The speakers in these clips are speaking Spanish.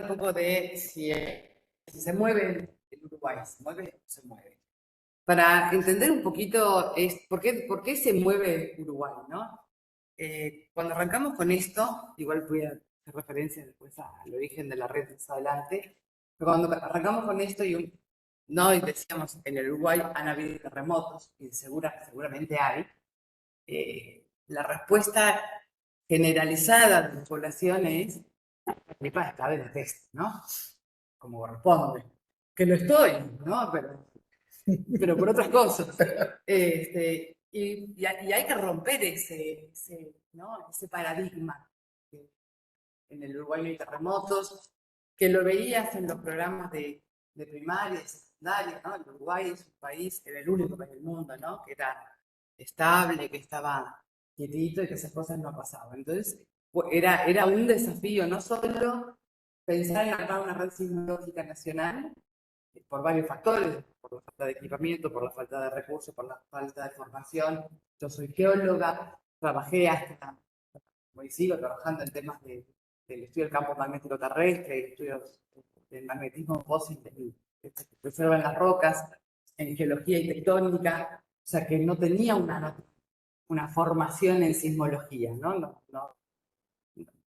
un poco de si se mueve el Uruguay, ¿se mueve o se mueve? Para entender un poquito por qué se mueve Uruguay, ¿no? Cuando arrancamos con esto, igual voy a hacer referencia después al origen de la red más adelante, pero cuando arrancamos con esto no, y decíamos, en el Uruguay han habido terremotos, y seguramente hay, la respuesta generalizada de la población es, Felipa está de la testa, ¿no? Como corresponde. Que lo estoy, ¿no? Pero por otras cosas. Y hay que romper ¿no? Ese paradigma. En el Uruguay no hay terremotos, que lo veías en los programas de primaria, secundaria, ¿no? El Uruguay es un país, era el único país del mundo, ¿no? Que era estable, que estaba quietito y que esas cosas no pasaban. Entonces, era un desafío, no solo pensar en armar una red sismológica nacional, por varios factores, por la falta de equipamiento, por la falta de recursos, por la falta de formación. Yo soy geóloga, trabajé hasta, hoy sigo trabajando en temas del estudio del campo magnético terrestre, estudios del magnetismo fósil que se preserva en las rocas, en geología y tectónica, o sea que no tenía una formación en sismología, ¿no? No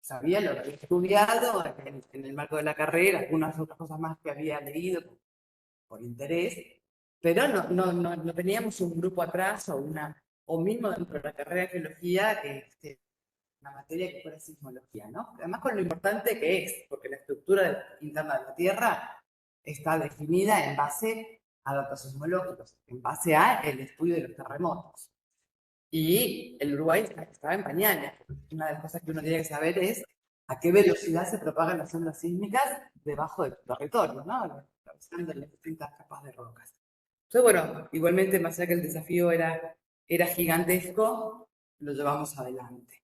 sabía, lo había estudiado en el marco de la carrera, algunas otras cosas más que había leído por interés, pero no teníamos un grupo atrás o mismo dentro de la carrera de geología, una materia que fuera sismología, ¿no? Además con lo importante que es, porque la estructura interna de la Tierra está definida en base a datos sismológicos, en base a el estudio de los terremotos. Y el Uruguay estaba en pañales. Una de las cosas que uno tiene que saber es a qué velocidad se propagan las ondas sísmicas debajo del territorio, ¿no? Atravesando las distintas capas de rocas. Entonces, bueno, igualmente, más allá que el desafío era gigantesco, lo llevamos adelante.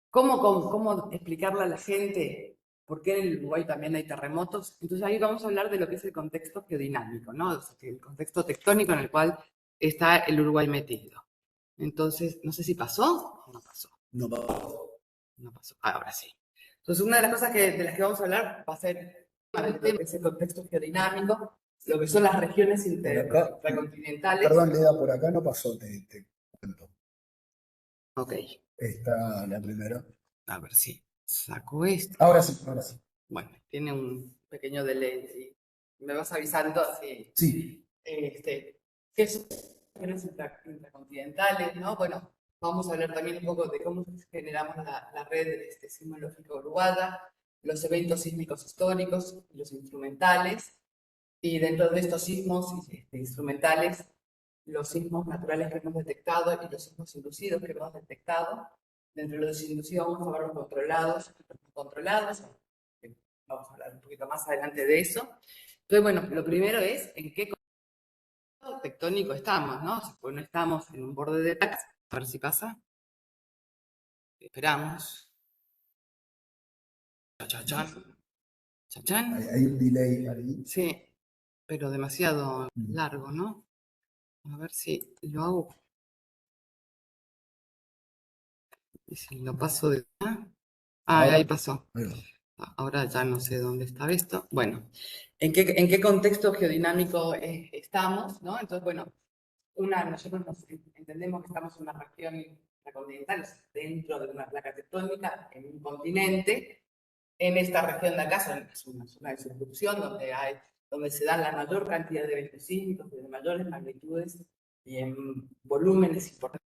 ¿Cómo explicarle a la gente por qué en el Uruguay también hay terremotos? Entonces ahí vamos a hablar de lo que es el contexto geodinámico, ¿no? O sea, el contexto tectónico en el cual está el Uruguay metido. Entonces, no sé si pasó o no pasó. No pasó. No pasó. Ahora sí. Entonces, una de las cosas de las que vamos a hablar va a ser ese contexto geodinámico, lo que son las regiones intercontinentales. Perdón, Leda, por acá no pasó, te cuento. Ok. Está la primera. A ver si saco esto. Ahora sí, ahora sí. Bueno, tiene un pequeño delay. Me vas avisando así. Sí. ¿Qué son regiones intercontinentales, no? Bueno, vamos a hablar también un poco de cómo generamos la red sismológica uruguaya, los eventos sísmicos históricos, los instrumentales, y dentro de estos sismos instrumentales, los sismos naturales que hemos detectado y los sismos inducidos que hemos detectado. Dentro de los inducidos vamos a hablar los controlados y los no controlados. Vamos a hablar un poquito más adelante de eso. Entonces, bueno, lo primero es en qué contexto tectónico estamos, ¿no? Pues no estamos en un borde de placas. A ver si pasa. Esperamos. Chachán. Chachán. Hay un delay ahí. Sí, pero demasiado largo, ¿no? A ver si lo hago. Y si lo paso de acá. Ah, ahí pasó. Ahora ya no sé dónde está esto. Bueno, ¿en qué contexto geodinámico estamos, ¿no? Entonces, bueno, nosotros entendemos que estamos en una región continental, dentro de una placa tectónica, en un continente. En esta región de acá es una zona de subducción donde se dan la mayor cantidad de eventos sísmicos de mayores magnitudes y en volúmenes importantes.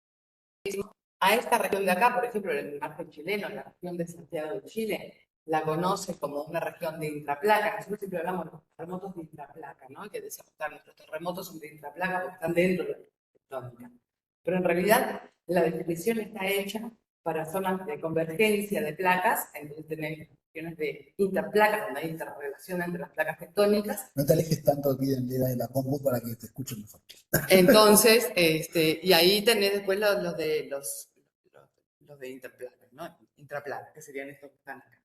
A esta región de acá, por ejemplo, en el margen chileno, la región de Santiago de Chile, la conoce como una región de intraplaca. Nosotros siempre hablamos de los terremotos de intraplaca, ¿no? Que decíamos que nuestros terremotos son de intraplaca porque están dentro de la tectónica. Pero en realidad la definición está hecha para zonas de convergencia de placas, entonces tenemos regiones de interplacas, donde hay interrelación entre las placas tectónicas. No te alejes tanto aquí de la compu para que te escuchen mejor. Entonces, y ahí tenés después los de interplacas, ¿no? Intraplacas, que serían estos que están acá.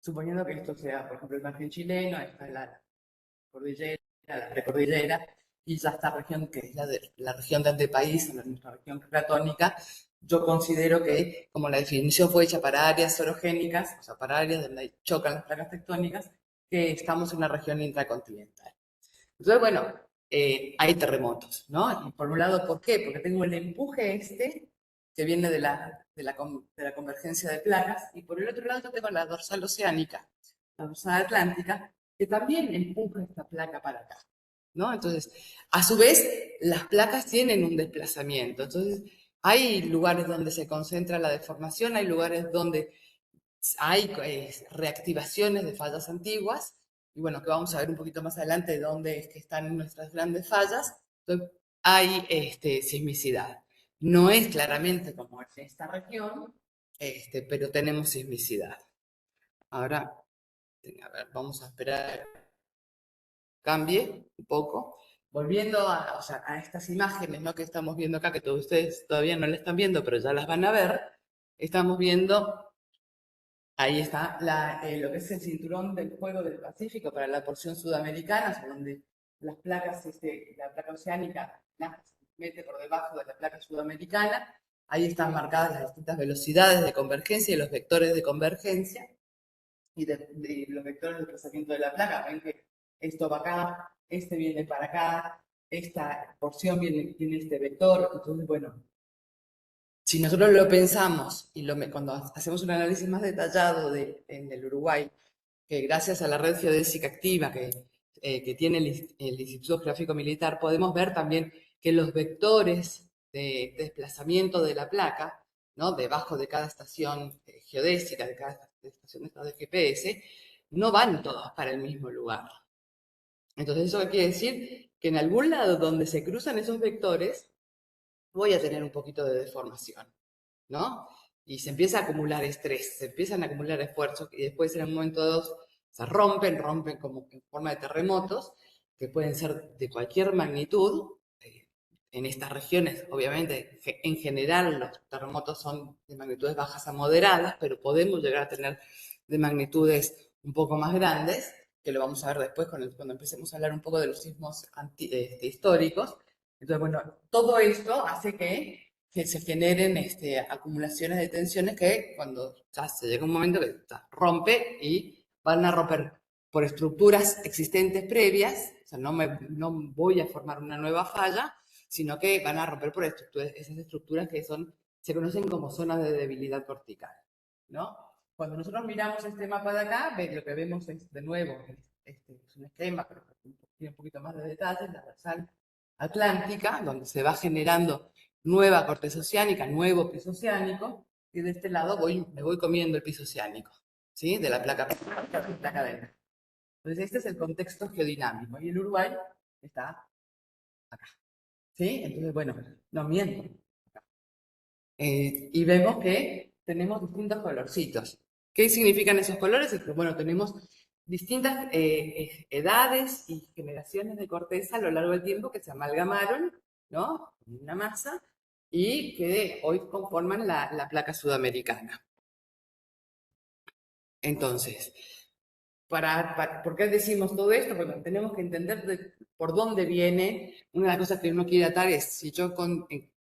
Suponiendo que esto sea, por ejemplo, el margen chileno, esta es la cordillera, la precordillera, y ya esta región, que es la región de antepaís, nuestra región platónica, yo considero que, como la definición fue hecha para áreas orogénicas, o sea, para áreas donde chocan las placas tectónicas, que estamos en una región intracontinental. Entonces, bueno, hay terremotos, ¿no? Y por un lado, ¿por qué? Porque tengo el empuje que viene de la convergencia de placas, y por el otro lado tengo la dorsal oceánica, la dorsal atlántica, que también empuja esta placa para acá, ¿no? Entonces, a su vez, las placas tienen un desplazamiento. Entonces, hay lugares donde se concentra la deformación, hay lugares donde hay reactivaciones de fallas antiguas, y bueno, que vamos a ver un poquito más adelante de dónde es que están nuestras grandes fallas. Entonces, hay sismicidad. No es claramente como en esta región, pero tenemos sismicidad. Ahora, a ver, vamos a esperar cambie un poco. Volviendo a, o sea, a estas imágenes, ¿no?, que estamos viendo acá, que todos ustedes todavía no las están viendo, pero ya las van a ver. Estamos viendo, ahí está lo que es el cinturón del fuego del Pacífico para la porción sudamericana, donde las placas, la placa oceánica se mete por debajo de la placa sudamericana. Ahí están marcadas las distintas velocidades de convergencia y los vectores de convergencia y de los vectores de desplazamiento de la placa. Ven que esto va acá, este viene para acá, esta porción tiene este vector. Entonces, bueno, si nosotros lo pensamos y cuando hacemos un análisis más detallado en el Uruguay, que gracias a la red geodésica activa que tiene el Instituto Geográfico Militar, podemos ver también que los vectores de desplazamiento de la placa, ¿no?, debajo de cada estación geodésica, de cada estación de GPS, no van todos para el mismo lugar. Entonces, ¿eso qué quiere decir? Que en algún lado donde se cruzan esos vectores, voy a tener un poquito de deformación, ¿no? Y se empieza a acumular estrés, se empiezan a acumular esfuerzos, y después en un momento dado se rompen como en forma de terremotos, que pueden ser de cualquier magnitud. En estas regiones, obviamente, en general los terremotos son de magnitudes bajas a moderadas, pero podemos llegar a tener de magnitudes un poco más grandes, que lo vamos a ver después cuando empecemos a hablar un poco de los sismos históricos. Entonces, bueno, todo esto hace que se generen acumulaciones de tensiones que cuando ya se llega un momento que rompe, y van a romper por estructuras existentes previas. O sea, no voy a formar una nueva falla, sino que van a romper por esas estructuras que se conocen como zonas de debilidad cortical, ¿no? Cuando nosotros miramos este mapa de acá, lo que vemos es, de nuevo, es un esquema, pero tiene un poquito más de detalles, la dorsal atlántica, donde se va generando nueva corteza oceánica, nuevo piso oceánico, y de este lado me voy comiendo el piso oceánico, ¿sí?, de la placa cadena. Entonces, este es el contexto geodinámico, y el Uruguay está acá, ¿sí? Entonces, bueno, no miento. Y vemos que tenemos distintos colorcitos. ¿Qué significan esos colores? Es que, bueno, tenemos distintas edades y generaciones de corteza a lo largo del tiempo que se amalgamaron, ¿no?, en una masa, y que hoy conforman la placa sudamericana. Entonces, ¿por qué decimos todo esto? Porque tenemos que entender por dónde viene. Una de las cosas que uno quiere atar es, si yo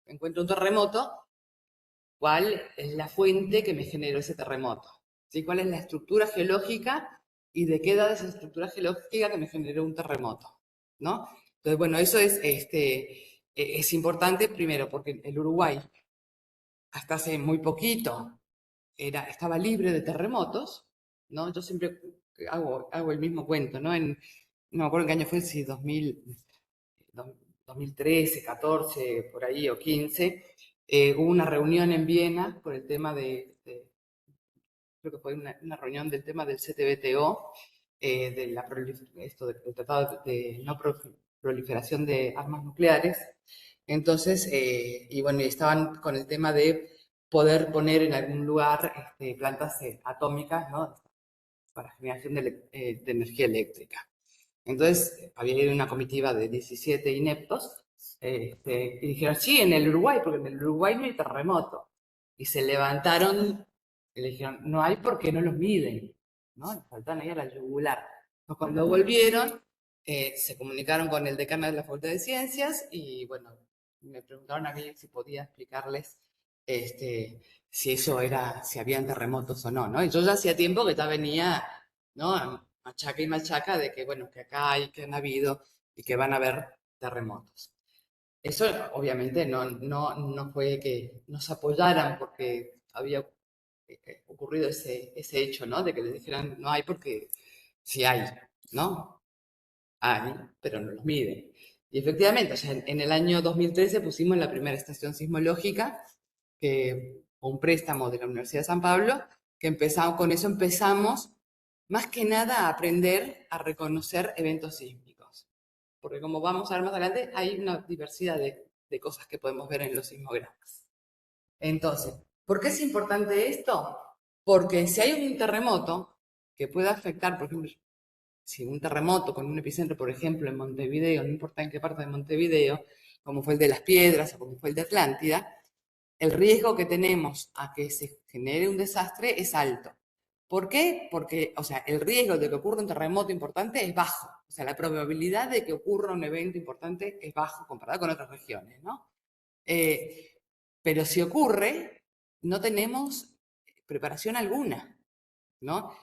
encuentro un terremoto, ¿cuál es la fuente que me generó ese terremoto? ¿Sí? ¿Cuál es la estructura geológica y de qué edad es esa estructura geológica que me generó un terremoto? ¿No? Entonces, bueno, eso es importante, primero, porque el Uruguay, hasta hace muy poquito, estaba libre de terremotos, ¿no? Yo siempre hago el mismo cuento, ¿no? No me acuerdo en qué año fue, si 2013, 14, por ahí, o 15, hubo una reunión en Viena por el tema creo que fue una reunión del tema del CTBTO, del Tratado de No Proliferación de Armas Nucleares. Entonces, y bueno, estaban con el tema de poder poner en algún lugar plantas atómicas, ¿no?, para generación de energía eléctrica. Entonces, había ido una comitiva de 17 ineptos, y dijeron, sí, en el Uruguay, porque en el Uruguay no hay terremoto. Y se levantaron y le dijeron, no hay porque no los miden, ¿no? Y faltaron ahí a la yugular. Entonces, cuando volvieron, se comunicaron con el decano de la Facultad de Ciencias, y bueno, me preguntaron a mí si podía explicarles si habían terremotos o no, ¿no? Y yo ya hacía tiempo que ya venía, ¿no?, machaca y machaca de que, bueno, que acá hay, que han habido y que van a haber terremotos. Eso obviamente no fue que nos apoyaran porque había ocurrido ese hecho, ¿no? De que les dijeran no hay porque sí hay, ¿no? Hay, pero no los miden. Y efectivamente, o sea, en el año 2013 pusimos la primera estación sismológica, un préstamo de la Universidad de San Pablo, que empezamos, con eso empezamos más que nada a aprender a reconocer eventos sísmicos. Porque como vamos a ver más adelante, hay una diversidad de cosas que podemos ver en los sismogramas. Entonces, ¿por qué es importante esto? Porque si hay un terremoto que pueda afectar, por ejemplo, si un terremoto con un epicentro, por ejemplo, en Montevideo, no importa en qué parte de Montevideo, como fue el de Las Piedras o como fue el de Atlántida, el riesgo que tenemos a que se genere un desastre es alto. ¿Por qué? Porque, o sea, el riesgo de que ocurra un terremoto importante es bajo. O sea, la probabilidad de que ocurra un evento importante es bajo comparado con otras regiones, ¿no? Pero si ocurre, no tenemos preparación alguna, ¿no?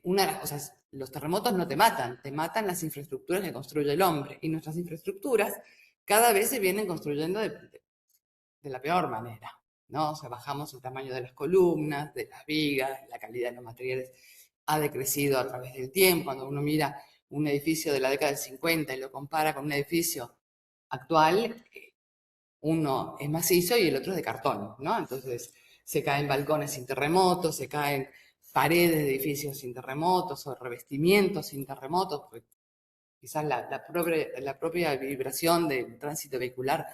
Una de las cosas, los terremotos no te matan las infraestructuras que construye el hombre. Y nuestras infraestructuras cada vez se vienen construyendo de la peor manera, ¿no? O sea, bajamos el tamaño de las columnas, de las vigas, la calidad de los materiales ha decrecido a través del tiempo. Cuando uno mira un edificio de la década del 50 y lo compara con un edificio actual, uno es macizo y el otro es de cartón, ¿no? Entonces se caen balcones sin terremotos, se caen paredes de edificios sin terremotos o revestimientos sin terremotos, pues quizás la propia vibración del tránsito vehicular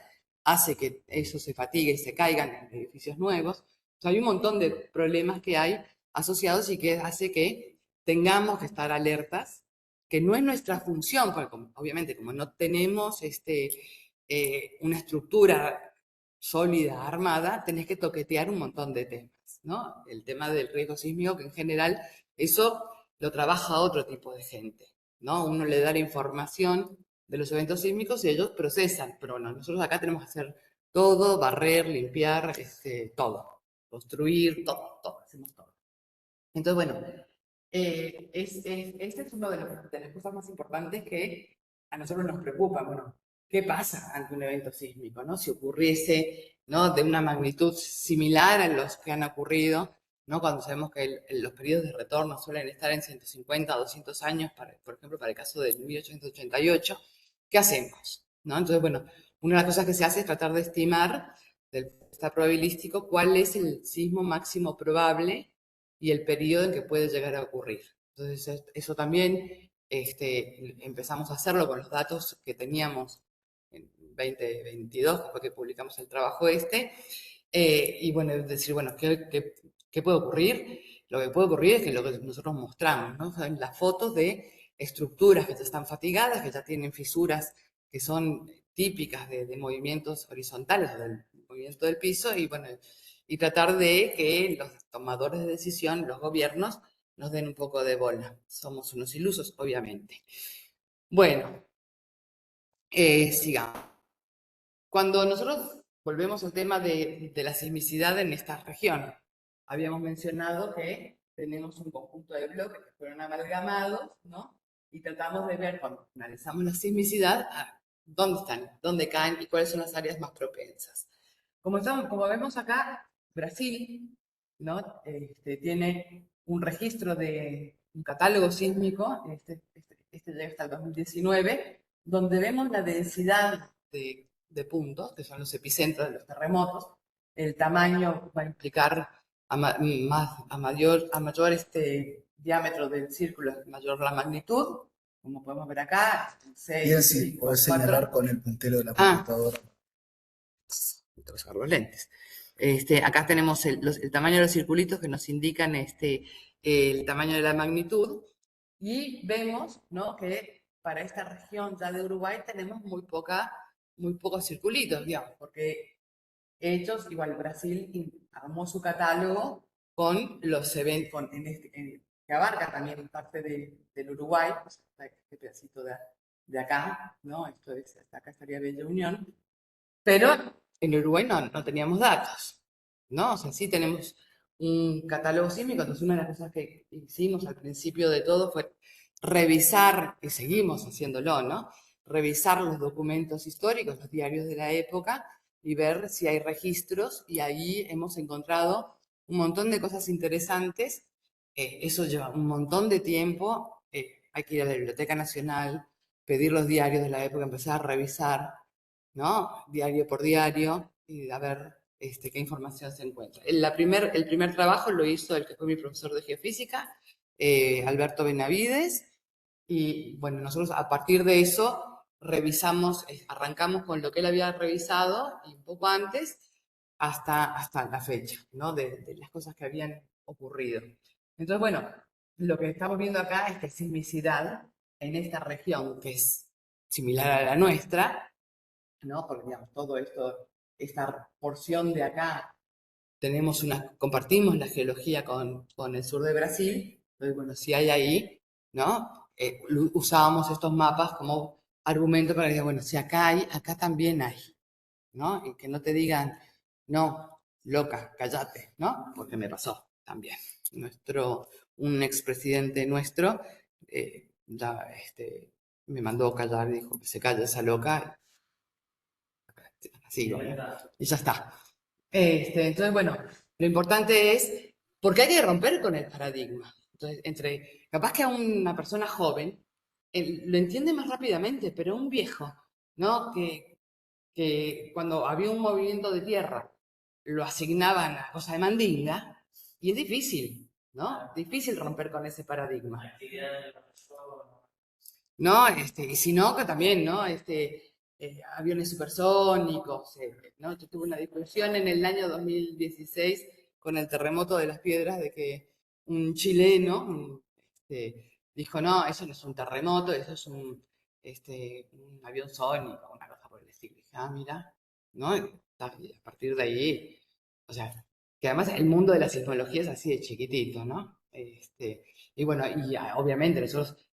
hace que eso se fatigue y se caigan en edificios nuevos. O sea, hay un montón de problemas que hay asociados y que hace que tengamos que estar alertas, que no es nuestra función, porque obviamente como no tenemos una estructura sólida, armada, tenés que toquetear un montón de temas, ¿no? El tema del riesgo sísmico, que en general eso lo trabaja otro tipo de gente, ¿no? Uno le da la información de los eventos sísmicos y ellos procesan, pero bueno, nosotros acá tenemos que hacer todo, barrer, limpiar, todo, construir, todo, hacemos todo. Entonces, bueno, este es uno de las cosas más importantes que a nosotros nos preocupan. Bueno, ¿qué pasa ante un evento sísmico, no? Si ocurriese, ¿no? De una magnitud similar a los que han ocurrido, ¿no? Cuando sabemos que los periodos de retorno suelen estar en 150 a 200 años, por ejemplo, para el caso de 1888, ¿qué hacemos? ¿No? Entonces, bueno, una de las cosas que se hace es tratar de estimar, del punto de vista probabilístico, cuál es el sismo máximo probable y el periodo en que puede llegar a ocurrir. Entonces, eso también empezamos a hacerlo con los datos que teníamos en 2022, que fue que publicamos el trabajo y bueno, decir, bueno, ¿qué puede ocurrir? Lo que puede ocurrir es que lo que nosotros mostramos, ¿no? O sea, las fotos de estructuras que ya están fatigadas, que ya tienen fisuras que son típicas de movimientos horizontales o del movimiento del piso, y bueno, y tratar de que los tomadores de decisión, los gobiernos, nos den un poco de bola. Somos unos ilusos, obviamente. Bueno, sigamos. Cuando nosotros volvemos al tema de la sismicidad en esta región, habíamos mencionado que tenemos un conjunto de bloques que fueron amalgamados, ¿no? Y tratamos de ver, cuando analizamos la sismicidad, dónde están, dónde caen y cuáles son las áreas más propensas. Como vemos acá, Brasil, ¿no? Tiene un registro de un catálogo sísmico, llega hasta el 2019, donde vemos la densidad de puntos, que son los epicentros de los terremotos. El tamaño va a implicar a mayor diámetro del círculo, mayor la magnitud, como podemos ver acá, 6, Y así 5, podés 4. señalar con el puntero de la computadora. Tengo que sacar los lentes. Acá tenemos el tamaño de los circulitos que nos indican el tamaño de la magnitud y vemos, ¿no? Que para esta región ya de Uruguay tenemos muy pocos circulitos, digamos, porque ellos, igual Brasil armó su catálogo con los eventos, que abarca también parte del Uruguay, pues, este pedacito de acá, ¿no? Acá estaría Bella Unión, pero en Uruguay no teníamos datos, ¿no? O sea, sí tenemos un catálogo sísmico. Entonces, una de las cosas que hicimos al principio de todo fue revisar, y seguimos haciéndolo, ¿no? Revisar los documentos históricos, los diarios de la época, y ver si hay registros, y ahí hemos encontrado un montón de cosas interesantes. Eso lleva un montón de tiempo. Hay que ir a la Biblioteca Nacional, pedir los diarios de la época, empezar a revisar, ¿no? Diario por diario, y a ver qué información se encuentra. El primer trabajo lo hizo el que fue mi profesor de geofísica, Alberto Benavides, y bueno, nosotros a partir de eso revisamos, arrancamos con lo que él había revisado y un poco antes hasta la fecha, ¿no? De las cosas que habían ocurrido. Entonces, bueno, lo que estamos viendo acá es que sismicidad en esta región, que es similar a la nuestra, ¿no? Porque, digamos, todo esto, esta porción de acá, compartimos la geología con el sur de Brasil. Entonces, bueno, si hay ahí, ¿no? Usábamos estos mapas como argumento para decir, bueno, si acá hay, acá también hay, ¿no? Y que no te digan, no, loca, cállate, ¿no? Porque me pasó también. Un expresidente nuestro me mandó callar y dijo que se calle esa loca. Así, y ya está. Entonces, bueno, lo importante es, porque hay que romper con el paradigma. Entonces, capaz que a una persona joven lo entiende más rápidamente, pero un viejo, ¿no? Que cuando había un movimiento de tierra lo asignaban a cosa de mandinga, y es difícil, ¿no? Difícil romper con ese paradigma. ¿No? Y si no, que también, ¿no? Aviones supersónicos, ¿no? Yo tuve una discusión en el año 2016 con el terremoto de las piedras de que un chileno dijo, no, eso no es un terremoto, eso es un avión sónico, una cosa por el estilo. Dije, ah, mira, ¿no? Y a partir de ahí, o sea, que además el mundo de la sismología es así de chiquitito, ¿no? Y bueno, y obviamente nosotros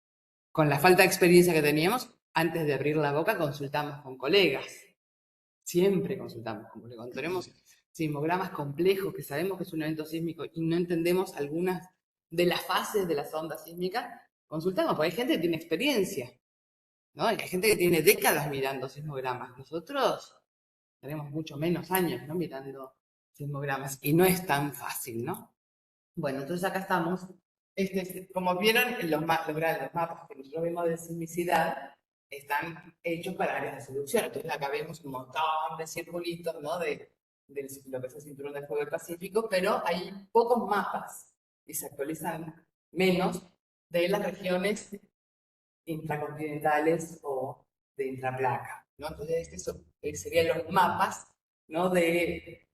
con la falta de experiencia que teníamos, antes de abrir la boca consultamos con colegas. Siempre consultamos con colegas. Cuando tenemos sismogramas complejos que sabemos que es un evento sísmico y no entendemos algunas de las fases de las ondas sísmicas, consultamos, porque hay gente que tiene experiencia, ¿no? Y hay gente que tiene décadas mirando sismogramas. Nosotros tenemos mucho menos años, ¿no? Mirando sismogramas y no es tan fácil, ¿no? Bueno, entonces acá estamos. Como vieron, los mapas que nosotros vemos de sismicidad están hechos para áreas de subducción. Entonces acá vemos un montón de circulitos, ¿no? De lo que es el cinturón del fuego del Pacífico, pero hay pocos mapas y se actualizan menos de las regiones intracontinentales o de intraplaca, ¿no? Entonces serían los mapas, ¿no? De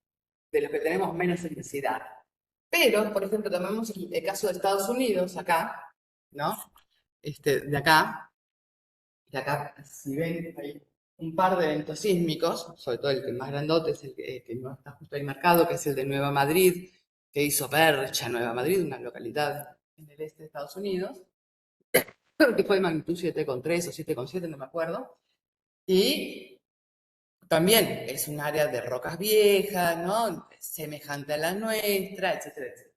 los que tenemos menos sismicidad. Pero, por ejemplo, tomemos el caso de Estados Unidos, acá, ¿no? De acá, si ven, hay un par de eventos sísmicos, sobre todo el más grandote es el que no está justo ahí marcado, que es el de Nueva Madrid, que hizo Percha, Nueva Madrid, una localidad en el este de Estados Unidos, que fue de magnitud 7,3 o 7,7, no me acuerdo, y también es un área de rocas viejas, ¿no? Semejante a la nuestra, etcétera, etcétera.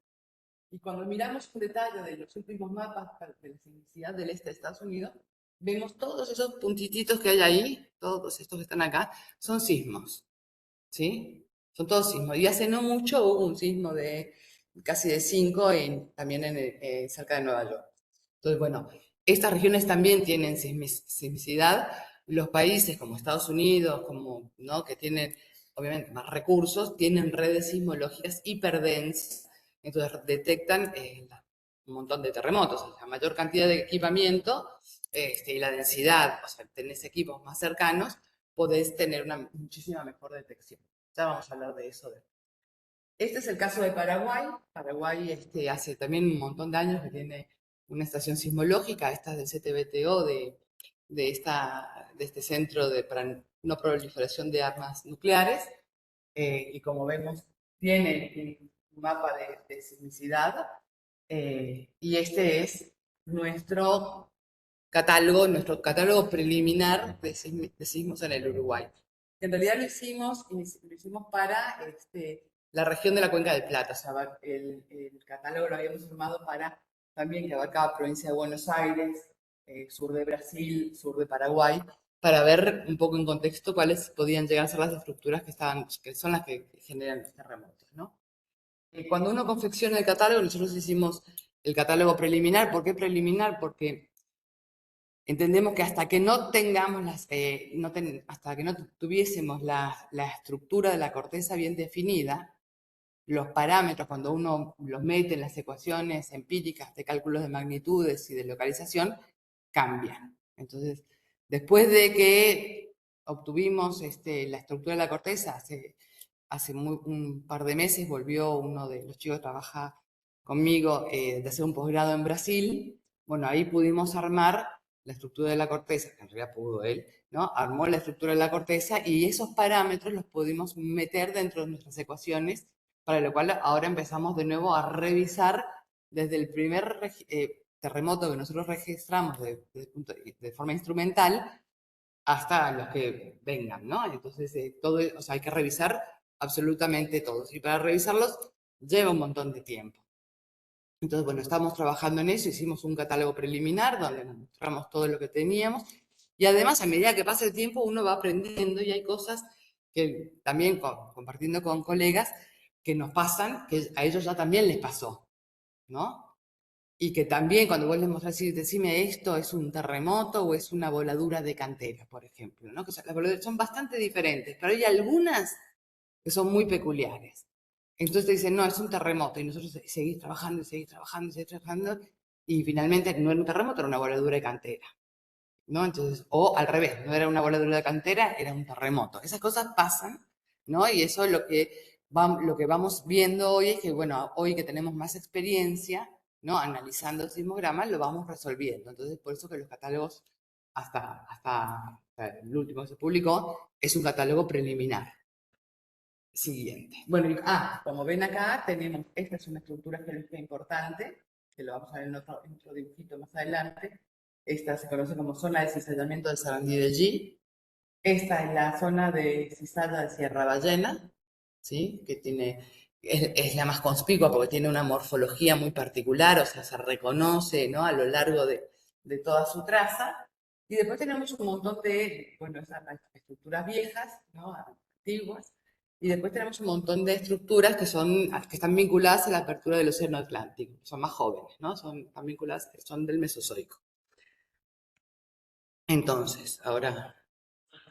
Y cuando miramos un detalle de los últimos mapas de la sismicidad del este de Estados Unidos, vemos todos esos puntititos que hay ahí, todos estos que están acá, son sismos, ¿sí? Son todos sismos. Y hace no mucho hubo un sismo de casi de 5 también cerca de Nueva York. Entonces, bueno, estas regiones también tienen sismicidad. Los países como Estados Unidos, ¿no? Que tienen obviamente más recursos, tienen redes sismológicas hiperdensas. Entonces detectan un montón de terremotos. La mayor cantidad de equipamiento y la densidad, o sea, tenés equipos más cercanos, podés tener una muchísima mejor detección. Ya vamos a hablar de eso. Este es el caso de Paraguay. Paraguay hace también un montón de años que tiene una estación sismológica, esta del CTBTO, de este centro para no proliferación de armas nucleares. Y como vemos, tiene un mapa de sismicidad. Y este es nuestro catálogo preliminar de sismos en el Uruguay. En realidad lo hicimos para la región de la Cuenca del Plata. O sea, el catálogo lo habíamos formado para también que abarcaba provincia de Buenos Aires, sur de Brasil, sur de Paraguay, para ver un poco en contexto cuáles podían llegar a ser las estructuras que son las que generan los terremotos, ¿no? Cuando uno confecciona el catálogo, nosotros hicimos el catálogo preliminar. ¿Por qué preliminar? Porque entendemos que hasta que no tengamos hasta que no tuviésemos la estructura de la corteza bien definida, los parámetros, cuando uno los mete en las ecuaciones empíricas de cálculos de magnitudes y de localización, cambian. Entonces, después de que obtuvimos la estructura de la corteza, hace un par de meses volvió uno de los chicos que trabaja conmigo de hacer un posgrado en Brasil. Bueno, ahí pudimos armar la estructura de la corteza, que en realidad pudo él, ¿no? Armó la estructura de la corteza y esos parámetros los pudimos meter dentro de nuestras ecuaciones, para lo cual ahora empezamos de nuevo a revisar desde el primer terremoto que nosotros registramos de forma instrumental hasta los que vengan, ¿no? Entonces, todo, o sea, hay que revisar absolutamente todos. Y para revisarlos lleva un montón de tiempo. Entonces, bueno, estamos trabajando en eso, hicimos un catálogo preliminar donde mostramos todo lo que teníamos. Y además, a medida que pasa el tiempo, uno va aprendiendo y hay cosas que también compartiendo con colegas que nos pasan, que a ellos ya también les pasó, ¿no? Y que también cuando vos les mostrás, decime esto, es un terremoto o es una voladura de cantera, por ejemplo, ¿no? Que las voladuras son bastante diferentes, pero hay algunas que son muy peculiares. Entonces te dicen, no, es un terremoto, y nosotros seguís trabajando, y seguís trabajando, y seguís trabajando, y finalmente no era un terremoto, era una voladura de cantera, ¿no? Entonces, o al revés, no era una voladura de cantera, era un terremoto. Esas cosas pasan, ¿no? Y eso es lo que vamos viendo hoy es que, bueno, hoy que tenemos más experiencia, ¿no? Analizando el sismograma, lo vamos resolviendo. Entonces, por eso que los catálogos, hasta el último que se publicó, es un catálogo preliminar. Siguiente. Bueno, como ven acá, tenemos, esta es una estructura geológica importante, que lo vamos a ver en otro dibujito más adelante. Esta se conoce como zona de cizallamiento del Sarandí de G. Esta es la zona de cizalla de Sierra Ballena, ¿sí? Que es la más conspicua porque tiene una morfología muy particular, o sea, se reconoce, ¿no? A lo largo de toda su traza. Y después tenemos un montón de, bueno, esas estructuras viejas, ¿no? Antiguas. Y después tenemos un montón de estructuras que están vinculadas a la apertura del Océano Atlántico. Son más jóvenes, ¿no? Están vinculadas, son del Mesozoico. Entonces, ahora...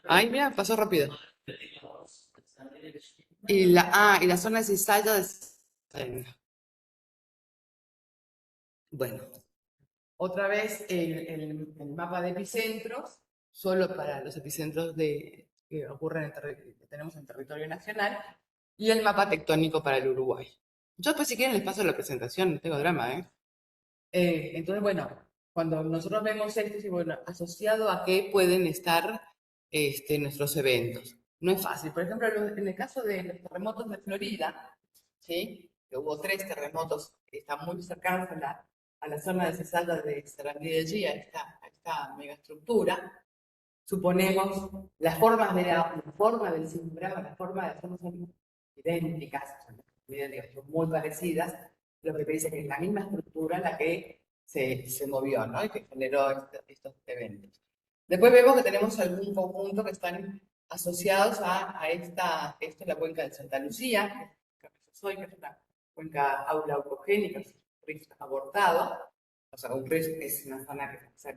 Ay, mira, pasó rápido. Y la zona de cizalla bueno, otra vez el mapa de epicentros, solo para los epicentros que ocurren que tenemos en territorio nacional, y el mapa tectónico para el Uruguay. Yo después si quieren les paso la presentación, no tengo drama, ¿eh? Entonces, bueno, cuando nosotros vemos esto, y bueno, asociado a qué pueden estar nuestros eventos. No es fácil. Por ejemplo, en el caso de los terremotos de Florida, ¿sí? Que hubo 3 terremotos que están muy cercanos a la zona de Cesalda de Sarandí de Gia, a esta megaestructura. Suponemos las formas la forma del sismograma, las formas son idénticas, son muy parecidas, lo que te dice que es la misma estructura la que se movió, ¿no? Y que generó estos eventos. Después vemos que tenemos algún conjunto que están asociados esto es la cuenca de Santa Lucía, que es una cuenca aulaucogénica, es un rift abortado, o sea, un rift es una zona que se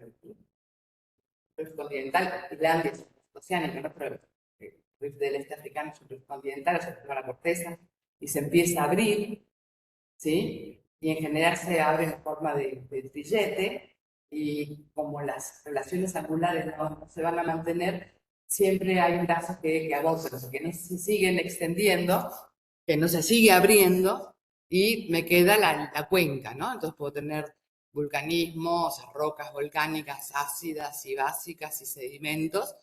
rift continental, Islandia es oceánica, ¿no? Pero el rift del este africano es un rift continental, se forma la corteza y se empieza a abrir, ¿sí? Y en general se abre en forma de trillete, y como las relaciones angulares no se van a mantener, siempre hay brazos que agotan, o sea, que no se siguen extendiendo, que no se sigue abriendo, y me queda la cuenca, ¿no? Entonces puedo tener vulcanismo, o sea, rocas volcánicas ácidas y básicas y sedimentos,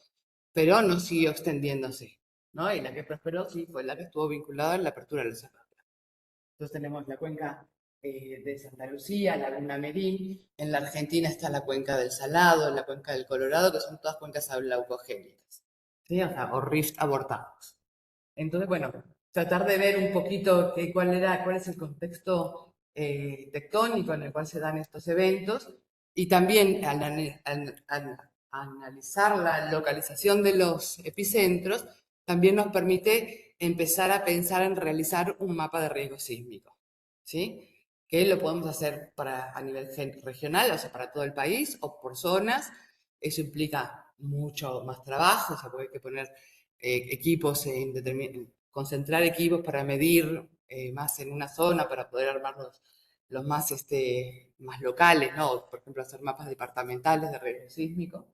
pero no siguió extendiéndose, ¿no? Y la que prosperó sí fue la que estuvo vinculada a la apertura del cerro. Entonces tenemos la cuenca de Santa Lucía, Laguna Merín. En la Argentina está la cuenca del Salado, la cuenca del Colorado, que son todas cuencas ablaucogénicas, ¿sí? O sea, o rift abortados. Entonces, bueno, tratar de ver un poquito cuál es el contexto tectónico en el cual se dan estos eventos, y también al analizar la localización de los epicentros, también nos permite empezar a pensar en realizar un mapa de riesgo sísmico, ¿sí? Que lo podemos hacer a nivel regional, o sea, para todo el país, o por zonas. Eso implica mucho más trabajo, o sea, porque hay que poner equipos, concentrar equipos para medir más en una zona, para poder armar los más locales, ¿no? Por ejemplo, hacer mapas departamentales de riesgo sísmico.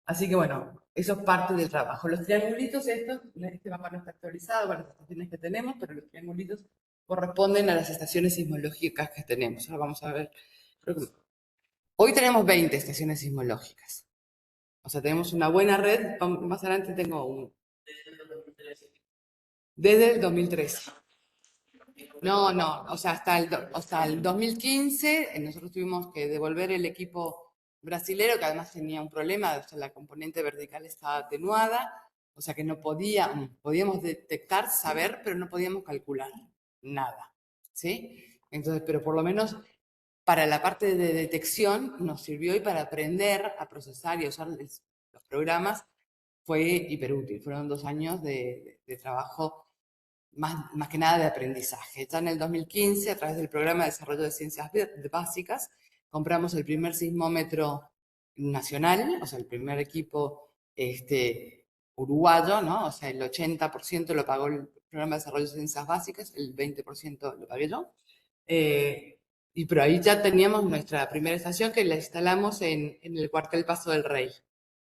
Así que bueno, eso es parte del trabajo. Los triangulitos estos, este mapa no está actualizado para las estaciones que tenemos, pero los triangulitos corresponden a las estaciones sismológicas que tenemos. Ahora vamos a ver. Hoy tenemos 20 estaciones sismológicas. O sea, tenemos una buena red. Más adelante tengo un... Desde el 2013. No, o sea, hasta el 2015 nosotros tuvimos que devolver el equipo brasilero, que además tenía un problema, o sea, la componente vertical estaba atenuada, o sea que no podíamos detectar, saber, pero no podíamos calcular nada, ¿sí? Entonces, pero por lo menos para la parte de detección nos sirvió, y para aprender a procesar y a usar los programas fue hiperútil. Fueron 2 años de trabajo más que nada de aprendizaje. Ya en el 2015, a través del Programa de Desarrollo de Ciencias Básicas, compramos el primer sismómetro nacional, o sea, el primer equipo uruguayo, ¿no? O sea, el 80% lo pagó el Programa de Desarrollo de Ciencias Básicas, el 20% lo pagué yo. Pero ahí ya teníamos nuestra primera estación, que la instalamos en el cuartel Paso del Rey,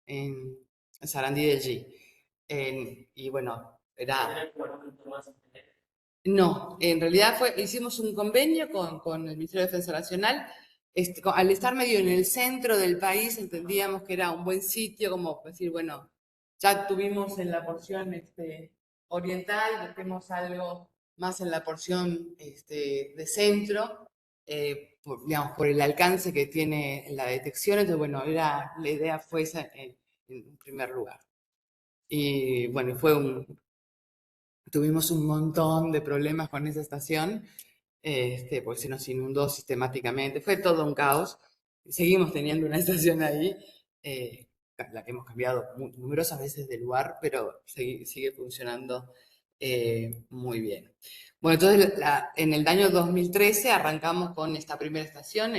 en Sarandí de G. Y bueno, era... No, en realidad hicimos un convenio con el Ministerio de Defensa Nacional. Al estar medio en el centro del país, entendíamos que era un buen sitio, como decir, bueno, ya tuvimos en la porción oriental, busquemos algo más en la porción de centro, digamos, por el alcance que tiene la detección. Entonces, bueno, la idea fue esa en primer lugar. Y bueno, tuvimos un montón de problemas con esa estación, pues se nos inundó sistemáticamente, fue todo un caos. Seguimos teniendo una estación ahí, la que hemos cambiado numerosas veces de lugar, pero sigue funcionando muy bien. Bueno, entonces en el año 2013 arrancamos con esta primera estación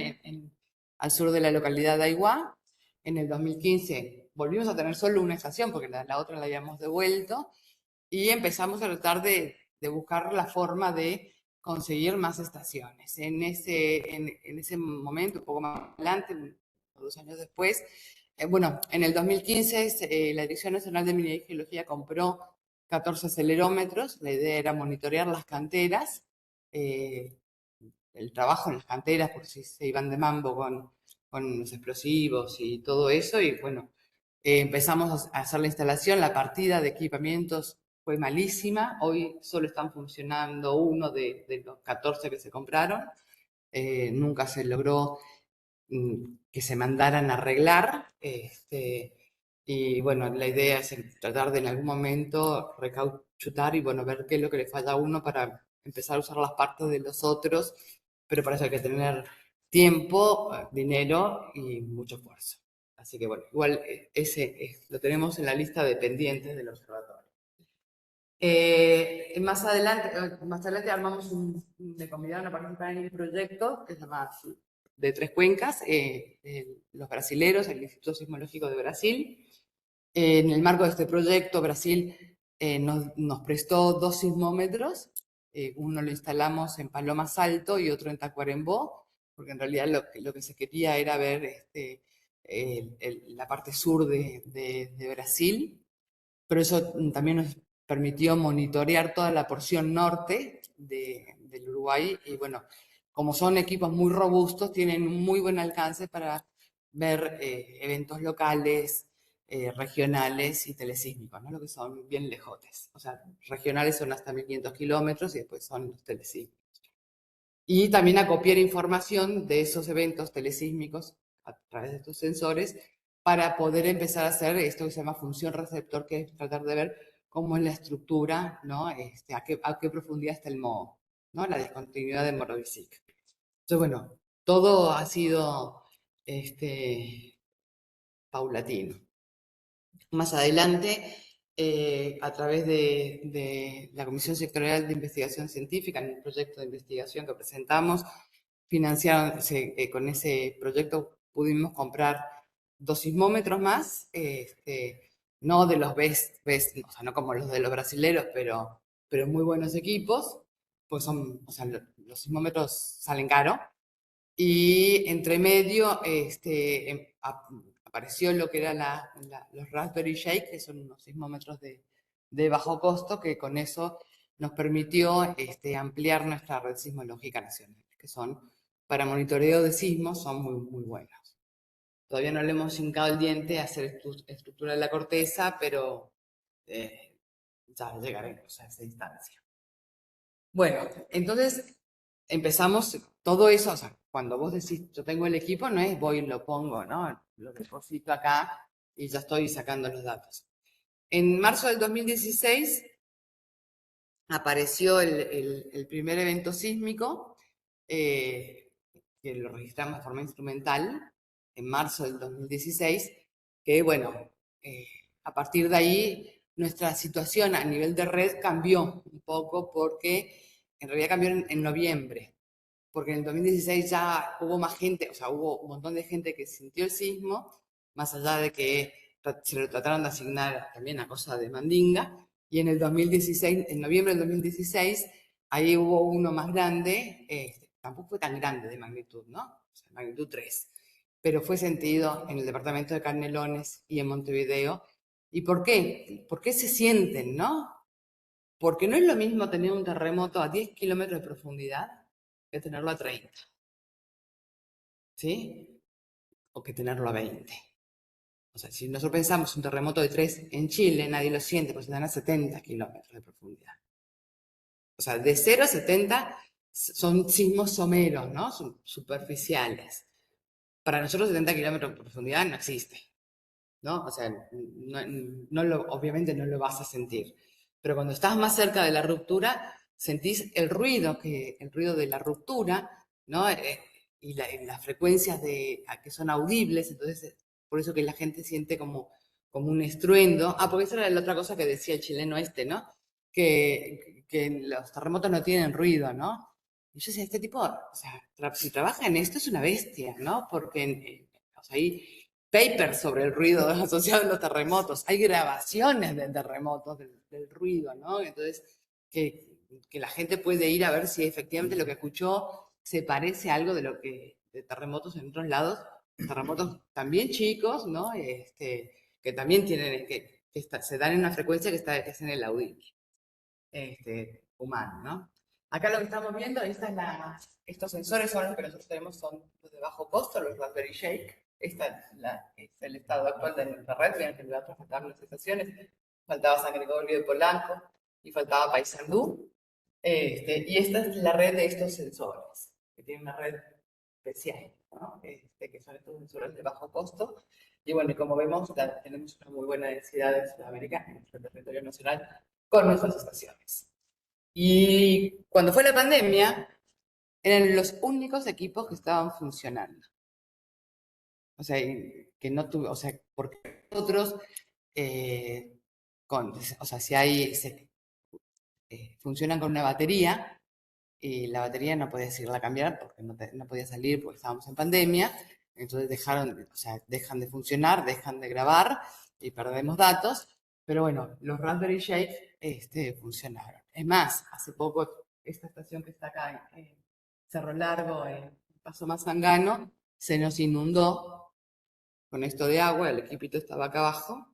al sur de la localidad de Aiguá. En el 2015 volvimos a tener solo una estación, porque la otra la habíamos devuelto, y empezamos a tratar de buscar la forma de conseguir más estaciones. En ese momento, un poco más adelante, 2 años después, bueno, en el 2015 la Dirección Nacional de Minería y Geología compró 14 acelerómetros. La idea era monitorear las canteras, el trabajo en las canteras, por si se iban de mambo con los explosivos y todo eso. Y bueno, empezamos a hacer la instalación. La partida de equipamientos fue malísima. Hoy solo están funcionando uno de los 14 que se compraron. Nunca se logró que se mandaran a arreglar. Y bueno, la idea es tratar de en algún momento recauchutar y bueno, ver qué es lo que le falla a uno para empezar a usar las partes de los otros, pero para eso hay que tener tiempo, dinero y mucho esfuerzo. Así que bueno, igual lo tenemos en la lista de pendientes del observatorio. Más adelante armamos me convidaron a participar en un proyecto que se llama de 3 cuencas, los brasileros, el Instituto Sismológico de Brasil. En el marco de este proyecto, Brasil nos prestó 2 sismómetros. Uno lo instalamos en Palomas Alto y otro en Tacuarembó, porque en realidad lo que se quería era ver la parte sur de Brasil, pero eso también nos permitió monitorear toda la porción norte del Uruguay. Y bueno, como son equipos muy robustos, tienen un muy buen alcance para ver eventos locales, regionales y telesísmicos, ¿no? Lo que son bien lejotes. O sea, regionales son hasta 1500 kilómetros y después son los telesísmicos. Y también a copiar información de esos eventos telesísmicos a través de estos sensores para poder empezar a hacer esto que se llama función receptor, que es tratar de ver cómo es la estructura, ¿no? A qué profundidad está el moho, ¿no? La discontinuidad de Morovicic. Entonces, bueno, todo ha sido paulatino. Más adelante, a través de la Comisión Sectorial de Investigación Científica, en un proyecto de investigación que presentamos, financiaron, con ese proyecto pudimos comprar 2 sismómetros más, no de los best, o sea, no como los de los brasileros, pero muy buenos equipos, pues son, o sea, los sismómetros salen caro. Y entre medio apareció lo que eran los Raspberry Shake, que son unos sismómetros de bajo costo, que con eso nos permitió ampliar nuestra red sismológica nacional, que son, para monitoreo de sismos, son muy, muy buenos. Todavía no le hemos hincado el diente a hacer estructura de la corteza, pero ya llegaremos a esa instancia. Bueno, entonces empezamos todo eso, o sea, cuando vos decís, yo tengo el equipo, no es voy y lo pongo, ¿no? Lo deposito acá y ya estoy sacando los datos. En marzo del 2016 apareció el primer evento sísmico, que lo registramos de forma instrumental, en marzo del 2016, que bueno, a partir de ahí nuestra situación a nivel de red cambió un poco porque en realidad cambió en noviembre, porque en el 2016 ya hubo más gente, o sea, hubo un montón de gente que sintió el sismo, más allá de que se lo trataron de asignar también a cosa de mandinga, y en el 2016, en noviembre del 2016, ahí hubo uno más grande, tampoco fue tan grande de magnitud, ¿no? O sea, magnitud 3, pero fue sentido en el departamento de Canelones y en Montevideo. ¿Y por qué? ¿Por qué se sienten, no? Porque no es lo mismo tener un terremoto a 10 kilómetros de profundidad que tenerlo a 30, ¿sí? O que tenerlo a 20. O sea, si nosotros pensamos un terremoto de 3 en Chile, nadie lo siente, porque se dan a 70 kilómetros de profundidad. O sea, de 0 a 70 son sismos someros, ¿no? Son superficiales. Para nosotros 70 kilómetros de profundidad no existe, ¿no? O sea, obviamente no lo vas a sentir. Pero cuando estás más cerca de la ruptura, sentís el ruido de la ruptura, ¿no? Y las frecuencias que son audibles, entonces por eso que la gente siente como un estruendo. Ah, porque esa era la otra cosa que decía el chileno ¿no? Que los terremotos no tienen ruido, ¿no? Y yo decía, este tipo, o sea, si trabaja en esto es una bestia, ¿no? Porque o sea, hay papers sobre el ruido asociado a los terremotos, hay grabaciones de terremotos, del ruido, ¿no? Entonces, que la gente puede ir a ver si efectivamente lo que escuchó se parece a algo de terremotos en otros lados, terremotos también chicos, ¿no? Que también tienen, se dan en una frecuencia que es en el audible, humano, ¿no? Acá lo que estamos viendo, estos sensores son los que nosotros tenemos, son los de bajo costo, los Raspberry Shake. Es el estado actual de nuestra red, vean que le otras faltaban las estaciones, faltaba San Gregorio de Polanco y faltaba Paysandú. Y esta es la red de estos sensores, que tiene una red especial, ¿no? Que son estos sensores de bajo costo. Y bueno, como vemos, tenemos una muy buena densidad en Sudamérica, en nuestro territorio nacional, con nuestras estaciones. Y cuando fue la pandemia, eran los únicos equipos que estaban funcionando. O sea, que no tuve, o sea, porque otros, o sea, funcionan con una batería, y la batería no podías irla a cambiar porque no podía salir porque estábamos en pandemia, entonces dejan de funcionar, dejan de grabar y perdemos datos, pero bueno, los Raspberry Shake funcionaron. Es más, hace poco esta estación que está acá en Cerro Largo, en Paso Mazangano, se nos inundó con esto de agua, el equipito estaba acá abajo,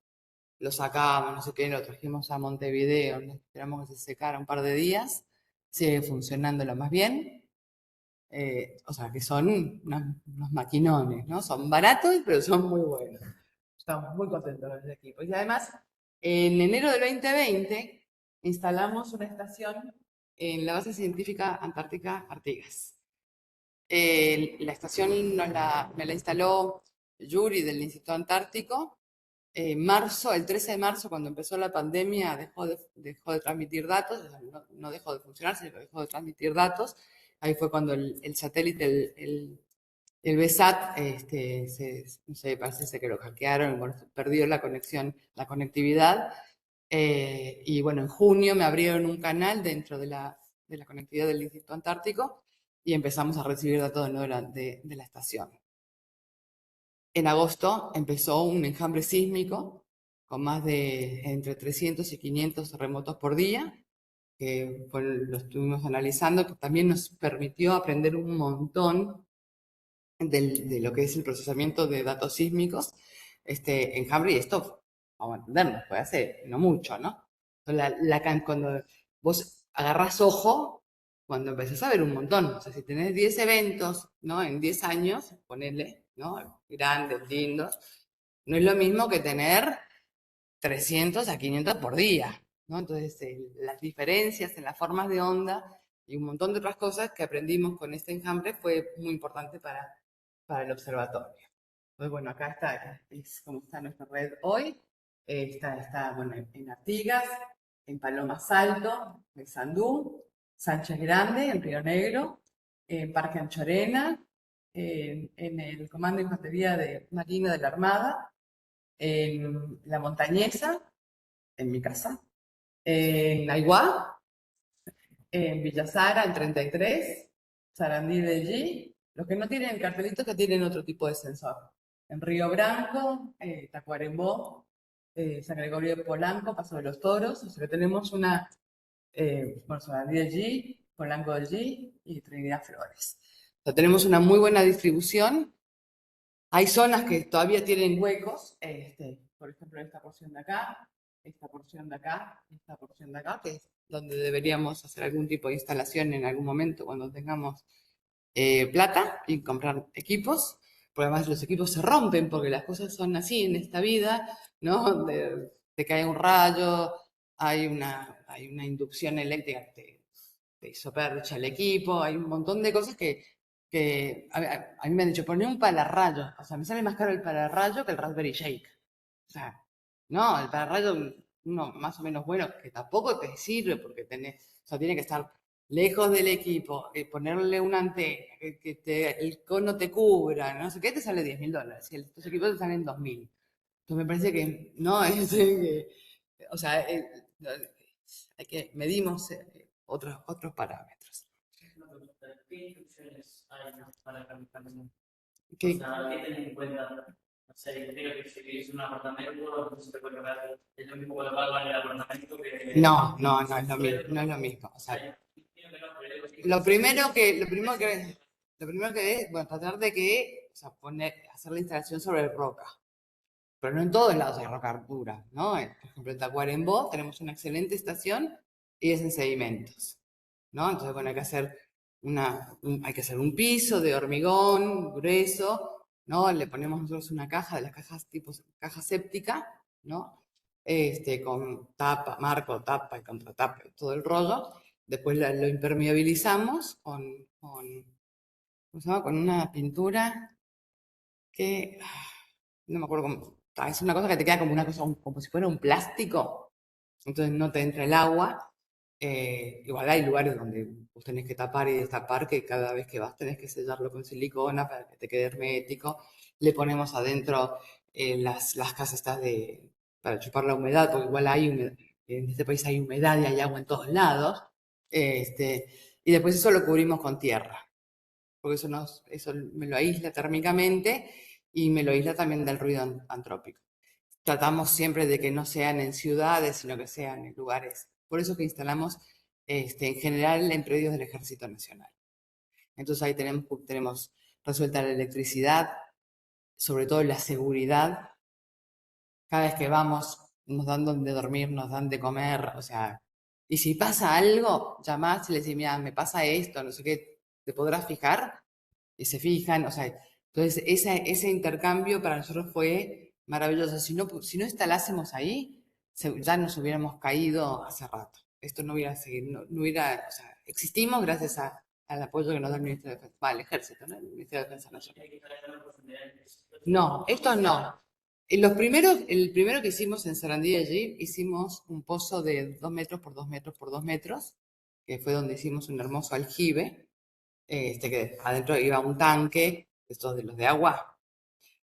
lo sacamos, no sé qué, lo trajimos a Montevideo, esperamos que se secara un par de días, sigue funcionando lo más bien. O sea, que son unos maquinones, ¿no? Son baratos, pero son muy buenos. Estamos muy contentos con el equipo. Y además, en enero del 2020, instalamos una estación en la base científica antártica Artigas. La estación me la instaló Yuri del Instituto Antártico, marzo, el 13 de marzo, cuando empezó la pandemia, dejó de transmitir datos, o sea, no dejó de funcionar, sino que dejó de transmitir datos. Ahí fue cuando el satélite, el VSAT, no sé, parece que lo hackearon, bueno, perdió la conexión, la conectividad. Y bueno, en junio me abrieron un canal dentro de la conectividad del Instituto Antártico y empezamos a recibir datos de nuevo de la estación. En agosto empezó un enjambre sísmico con más de entre 300 y 500 terremotos por día, que lo estuvimos analizando, que también nos permitió aprender un montón de lo que es el procesamiento de datos sísmicos, enjambre, y esto, vamos a entendernos, puede hace no mucho, ¿no? Cuando vos agarrás ojo, cuando empezás a ver un montón, o sea, si tenés 10 eventos, ¿no? En 10 años, ponele, ¿no? Grandes, lindos, no es lo mismo que tener 300 a 500 por día, ¿no? Entonces, las diferencias en las formas de onda y un montón de otras cosas que aprendimos con este enjambre fue muy importante para el observatorio. Entonces, bueno, acá es como está nuestra red hoy. Está bueno, en Artigas, en Palomas Alto, en Sandú, Sánchez Grande, en Río Negro, en Parque Anchorena, en el Comando de Infantería de Marina de la Armada, en La Montañesa, en mi casa, en Aiguá, en Villa Sara, en 33, Sarandí de allí. Los que no tienen cartelitos que tienen otro tipo de sensor. En Río Branco, Tacuarembó, San Gregorio de Polanco, Paso de los Toros. O sea que tenemos bueno, Sarandí de allí, Polanco de allí y Trinidad Flores. O sea, tenemos una muy buena distribución. Hay zonas que todavía tienen huecos, por ejemplo, esta porción de acá, esta porción de acá, esta porción de acá, que es donde deberíamos hacer algún tipo de instalación en algún momento cuando tengamos plata y comprar equipos, porque además los equipos se rompen porque las cosas son así en esta vida, ¿no? Te cae un rayo, hay una inducción eléctrica que te hizo percha el equipo, hay un montón de cosas que a mí me han dicho, poné un pararrayo, o sea, me sale más caro el pararrayo que el Raspberry Shake. O sea, no, el pararrayo, uno más o menos bueno, que tampoco te sirve porque o sea, tiene que estar lejos del equipo, ponerle una antena, el cono te cubra, no sé qué, te sale $10.000. Y estos equipos te salen 2.000. Entonces me parece que no, o sea, medimos otros parámetros. ¿Qué instrucciones hay para calificación? ¿Qué? O sea, ¿qué tener en cuenta? No sé, yo creo que si vivís en un apartamento, no se te puede cargar, es lo mismo colocarlo en el apartamento que... No es lo mismo, no es lo mismo. O sea, lo primero que es, bueno, tratar de o sea, hacer la instalación sobre roca. Pero no en todos lados hay roca dura, ¿no? Por ejemplo, en Tacuarembó tenemos una excelente estación y es en sedimentos, ¿no? Entonces, bueno, hay que hacer un piso de hormigón grueso, ¿no? Le ponemos nosotros una caja de las cajas tipo caja séptica, ¿no? Con tapa, marco, tapa y contratapa y todo el rollo. Después lo impermeabilizamos ¿cómo se llama? Con una pintura que no me acuerdo cómo, es una cosa que te queda como una cosa, como si fuera un plástico, entonces no te entra el agua. Igual hay lugares donde vos tenés que tapar y destapar, que cada vez que vas tenés que sellarlo con silicona para que te quede hermético. Le ponemos adentro las casas estas para chupar la humedad, porque igual en este país hay humedad y hay agua en todos lados. Y después eso lo cubrimos con tierra, porque eso me lo aísla térmicamente y me lo aísla también del ruido antrópico. Tratamos siempre de que no sean en ciudades, sino que sean en lugares. Por eso que instalamos en general en predios del Ejército Nacional. Entonces ahí tenemos resuelta la electricidad, sobre todo la seguridad. Cada vez que vamos, nos dan donde dormir, nos dan de comer, o sea, y si pasa algo, llamás y le decís, mira, me pasa esto, no sé qué, ¿te podrás fijar? Y se fijan, o sea, entonces ese intercambio para nosotros fue maravilloso. Si no instalásemos ahí, ya nos hubiéramos caído hace rato. Esto no hubiera seguido, no hubiera, o sea, existimos gracias al apoyo que nos da el Ministerio de Defensa, el Ejército, ¿no? El Ministerio de Defensa Nacional. No, estos no. El primero que hicimos en Sarandí allí, hicimos un pozo de 2 metros por 2 metros por 2 metros, que fue donde hicimos un hermoso aljibe, que adentro iba un tanque, estos de los de agua,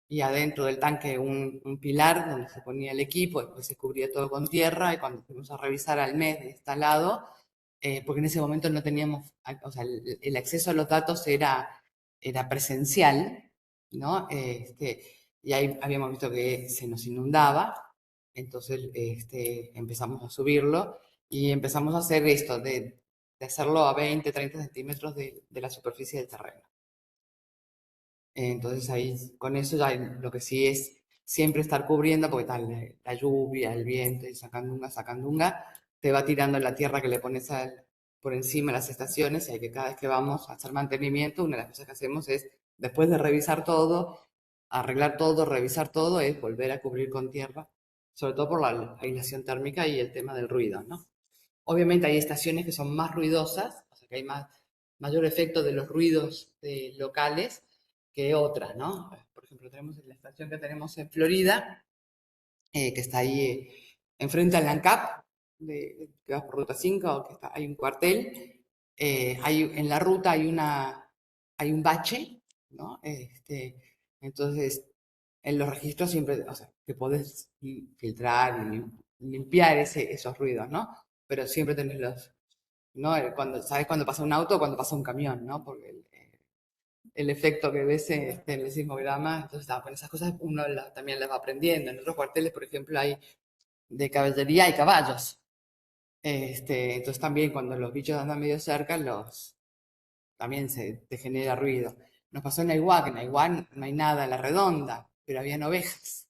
y adentro del tanque un pilar donde se ponía el equipo, después se cubría todo con tierra, y cuando fuimos a revisar al mes de instalado, porque en ese momento no teníamos, o sea, el acceso a los datos era presencial, ¿no? Y ahí habíamos visto que se nos inundaba, entonces empezamos a subirlo y empezamos a hacer esto, de hacerlo a 20, 30 centímetros de la superficie del terreno. Entonces ahí, con eso ya lo que sí es siempre estar cubriendo, porque tal, la lluvia, el viento, y sacandunga, te va tirando la tierra que le pones por encima de las estaciones, y hay que cada vez que vamos a hacer mantenimiento, una de las cosas que hacemos es, después de revisar todo, arreglar todo, revisar todo, es volver a cubrir con tierra, sobre todo por la aislación térmica y el tema del ruido, ¿no? Obviamente hay estaciones que son más ruidosas, o sea que hay mayor efecto de los ruidos locales que otras, ¿no? Por ejemplo, tenemos la estación que tenemos en Florida, que está ahí enfrente al ANCAP, que va por Ruta 5, hay un cuartel, en la ruta hay un bache, ¿no? Entonces, en los registros siempre, o sea, que podés filtrar y limpiar esos ruidos, ¿no? Pero siempre tenés ¿no? ¿Sabes cuando pasa un auto o cuando pasa un camión, ¿no? Porque el efecto que ves en el sismograma, entonces, con esas cosas uno también las va aprendiendo. En otros cuarteles, por ejemplo, hay de caballería y caballos. Entonces también cuando los bichos andan medio cerca, también te genera ruido. Nos pasó en Aiguá, que en Aiguá no hay nada a la redonda, pero habían ovejas.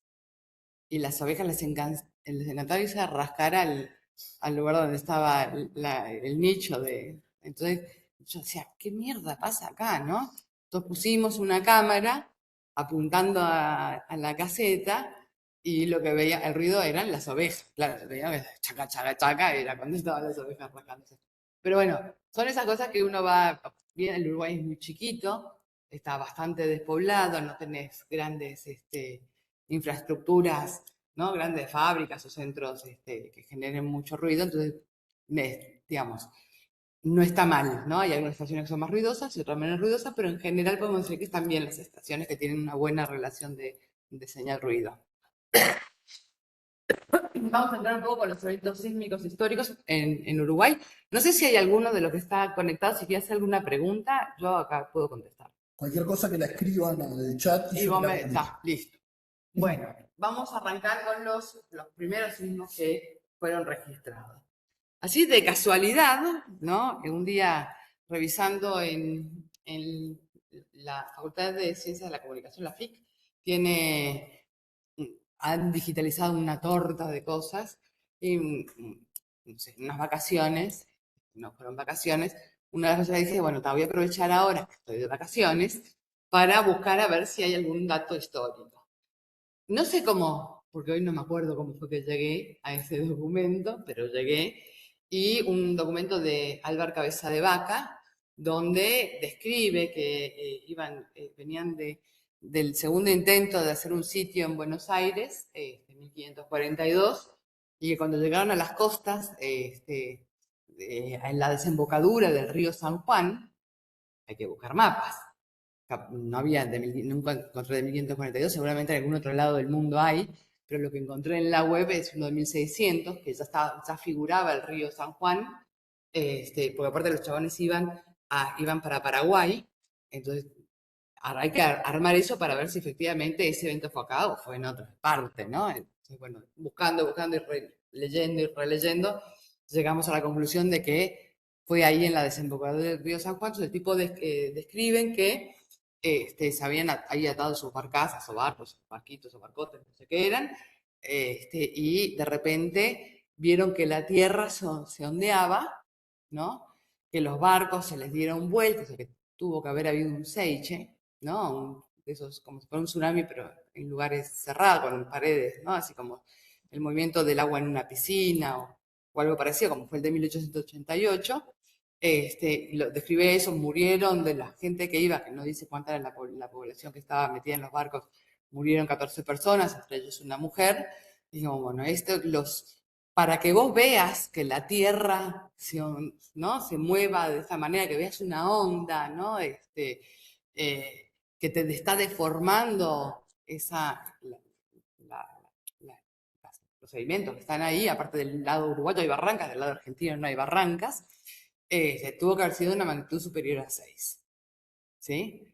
Y las ovejas les encantaba irse a rascar al lugar donde estaba el nicho Entonces yo decía, ¿qué mierda pasa acá, no? Entonces pusimos una cámara apuntando a la caseta y lo que veía, el ruido eran las ovejas. Claro, veía chaca, chaca, chaca, era cuando estaban las ovejas rascándose. Pero bueno, son esas cosas que uno va, bien, el Uruguay es muy chiquito, está bastante despoblado, no tenés grandes infraestructuras, ¿no? Grandes fábricas o centros que generen mucho ruido, entonces, digamos, no está mal, ¿no? Hay algunas estaciones que son más ruidosas y otras menos ruidosas, pero en general podemos decir que están bien las estaciones que tienen una buena relación de señal-ruido. Vamos a entrar un poco con los eventos sísmicos históricos en Uruguay. No sé si hay alguno de los que está conectado, si quiere hacer alguna pregunta, yo acá puedo contestar. Cualquier cosa que la escriban en el chat y vos está, listo. Bueno, vamos a arrancar con los primeros sismos que fueron registrados. Así de casualidad, ¿no? Un día revisando en la Facultad de Ciencias de la Comunicación, la FIC, han digitalizado una torta de cosas y no sé, unas vacaciones, no fueron vacaciones, una de las cosas dije, bueno, te voy a aprovechar ahora que estoy de vacaciones para buscar a ver si hay algún dato histórico. No sé cómo, porque hoy no me acuerdo cómo fue que llegué a ese documento, pero llegué, y un documento de Álvar Cabeza de Vaca, donde describe que venían del segundo intento de hacer un sitio en Buenos Aires, en 1542, y que cuando llegaron a las costas, en la desembocadura del río San Juan, hay que buscar mapas, no había, nunca encontré de 1542, seguramente en algún otro lado del mundo hay, pero lo que encontré en la web es uno de 1600, que ya figuraba el río San Juan, porque aparte los chabones iban para Paraguay, entonces hay que armar eso para ver si efectivamente ese evento fue acá o fue en otra parte, ¿no? Entonces, bueno, buscando y leyendo y releyendo, llegamos a la conclusión de que fue ahí en la desembocadura del río San Juan. Entonces, el tipo describen que se habían ahí atado sus barcazas o barcos, barquitos o barcotes, no sé qué eran, y de repente vieron que la tierra se ondeaba, ¿no? Que los barcos se les dieron vueltas, o sea, que tuvo que haber habido un seiche, ¿no? De esos, como si fuera un tsunami, pero en lugares cerrados, con paredes, ¿no? Así como el movimiento del agua en una piscina o algo parecido, como fue el de 1888. Describe eso, murieron de la gente que iba, que no dice cuánta era la población que estaba metida en los barcos, murieron 14 personas, entre ellos una mujer. Digo, bueno, para que vos veas que la Tierra ¿no? se mueva de esa manera, que veas una onda, ¿no? Que te está deformando los sedimentos que están ahí, aparte del lado uruguayo hay barrancas, del lado argentino no hay barrancas, tuvo que haber sido de una magnitud superior a 6. ¿Sí?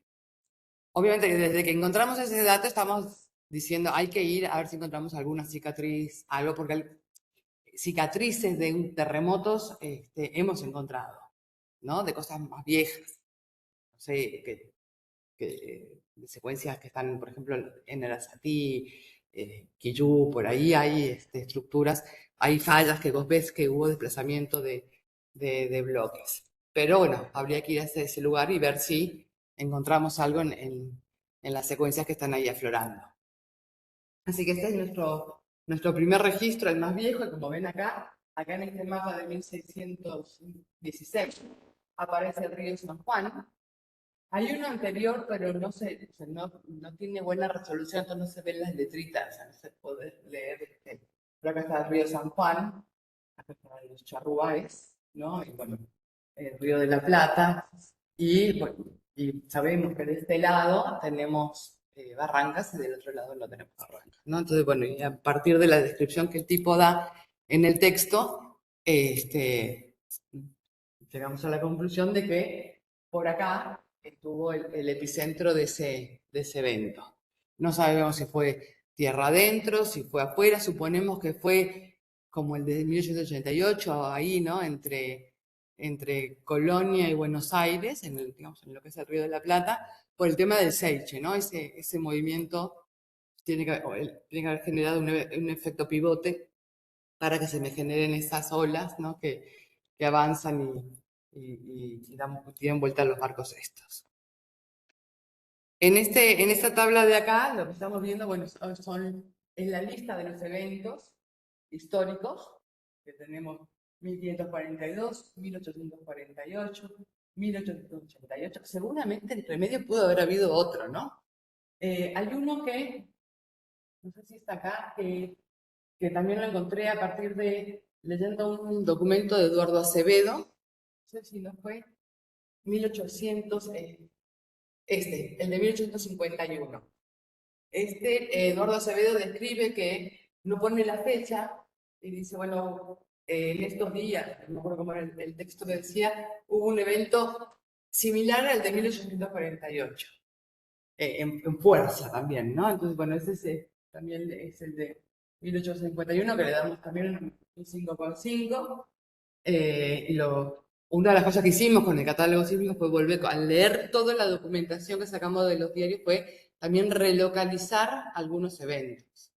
Obviamente, desde que encontramos ese dato estamos diciendo, hay que ir a ver si encontramos alguna cicatriz, algo, porque cicatrices de terremotos hemos encontrado, ¿no? De cosas más viejas, no sé, de secuencias que están, por ejemplo, en el Azatí, Quillú, por ahí hay estructuras, hay fallas que vos ves que hubo desplazamiento de bloques. Pero bueno, habría que ir a ese lugar y ver si encontramos algo en las secuencias que están ahí aflorando. Así que este es nuestro primer registro, el más viejo, y como ven acá en este mapa de 1616, aparece el río San Juan. Hay uno anterior, pero no tiene buena resolución, entonces no se ven las letritas, o sea, no se puede leer. Pero acá está el río San Juan, acá están los charrúaes, ¿no? Y bueno, el río de la Plata, y sabemos que de este lado tenemos barrancas y del otro lado no tenemos barrancas, ¿no? Entonces, bueno, y a partir de la descripción que el tipo da en el texto, llegamos a la conclusión de que por acá estuvo el epicentro de ese evento. No sabemos si fue tierra adentro, si fue afuera, suponemos que fue como el de 1888, ahí, ¿no? Entre Colonia y Buenos Aires, digamos, en lo que es el Río de la Plata, por el tema del Seiche, ¿no? Ese movimiento tiene que haber generado un efecto pivote para que se me generen esas olas, ¿no? que avanzan y tienen vuelta a los barcos estos. En esta tabla de acá, lo que estamos viendo, bueno, es la lista de los eventos históricos, que tenemos 1542, 1848, 1888. Seguramente entre medio pudo haber habido otro, ¿no? Hay uno que, no sé si está acá, que también lo encontré a partir de leyendo un documento de Eduardo Acevedo, no sé si no fue 1800, el de 1851. Eduardo Acevedo describe que no pone la fecha y dice, bueno, en estos días, no me acuerdo cómo era el texto que decía, hubo un evento similar al de 1848, en fuerza también, ¿no? Entonces, bueno, ese también es el de 1851, que le damos también un 5,5. Una de las cosas que hicimos con el catálogo sísmico fue al leer toda la documentación que sacamos de los diarios, fue también relocalizar algunos eventos.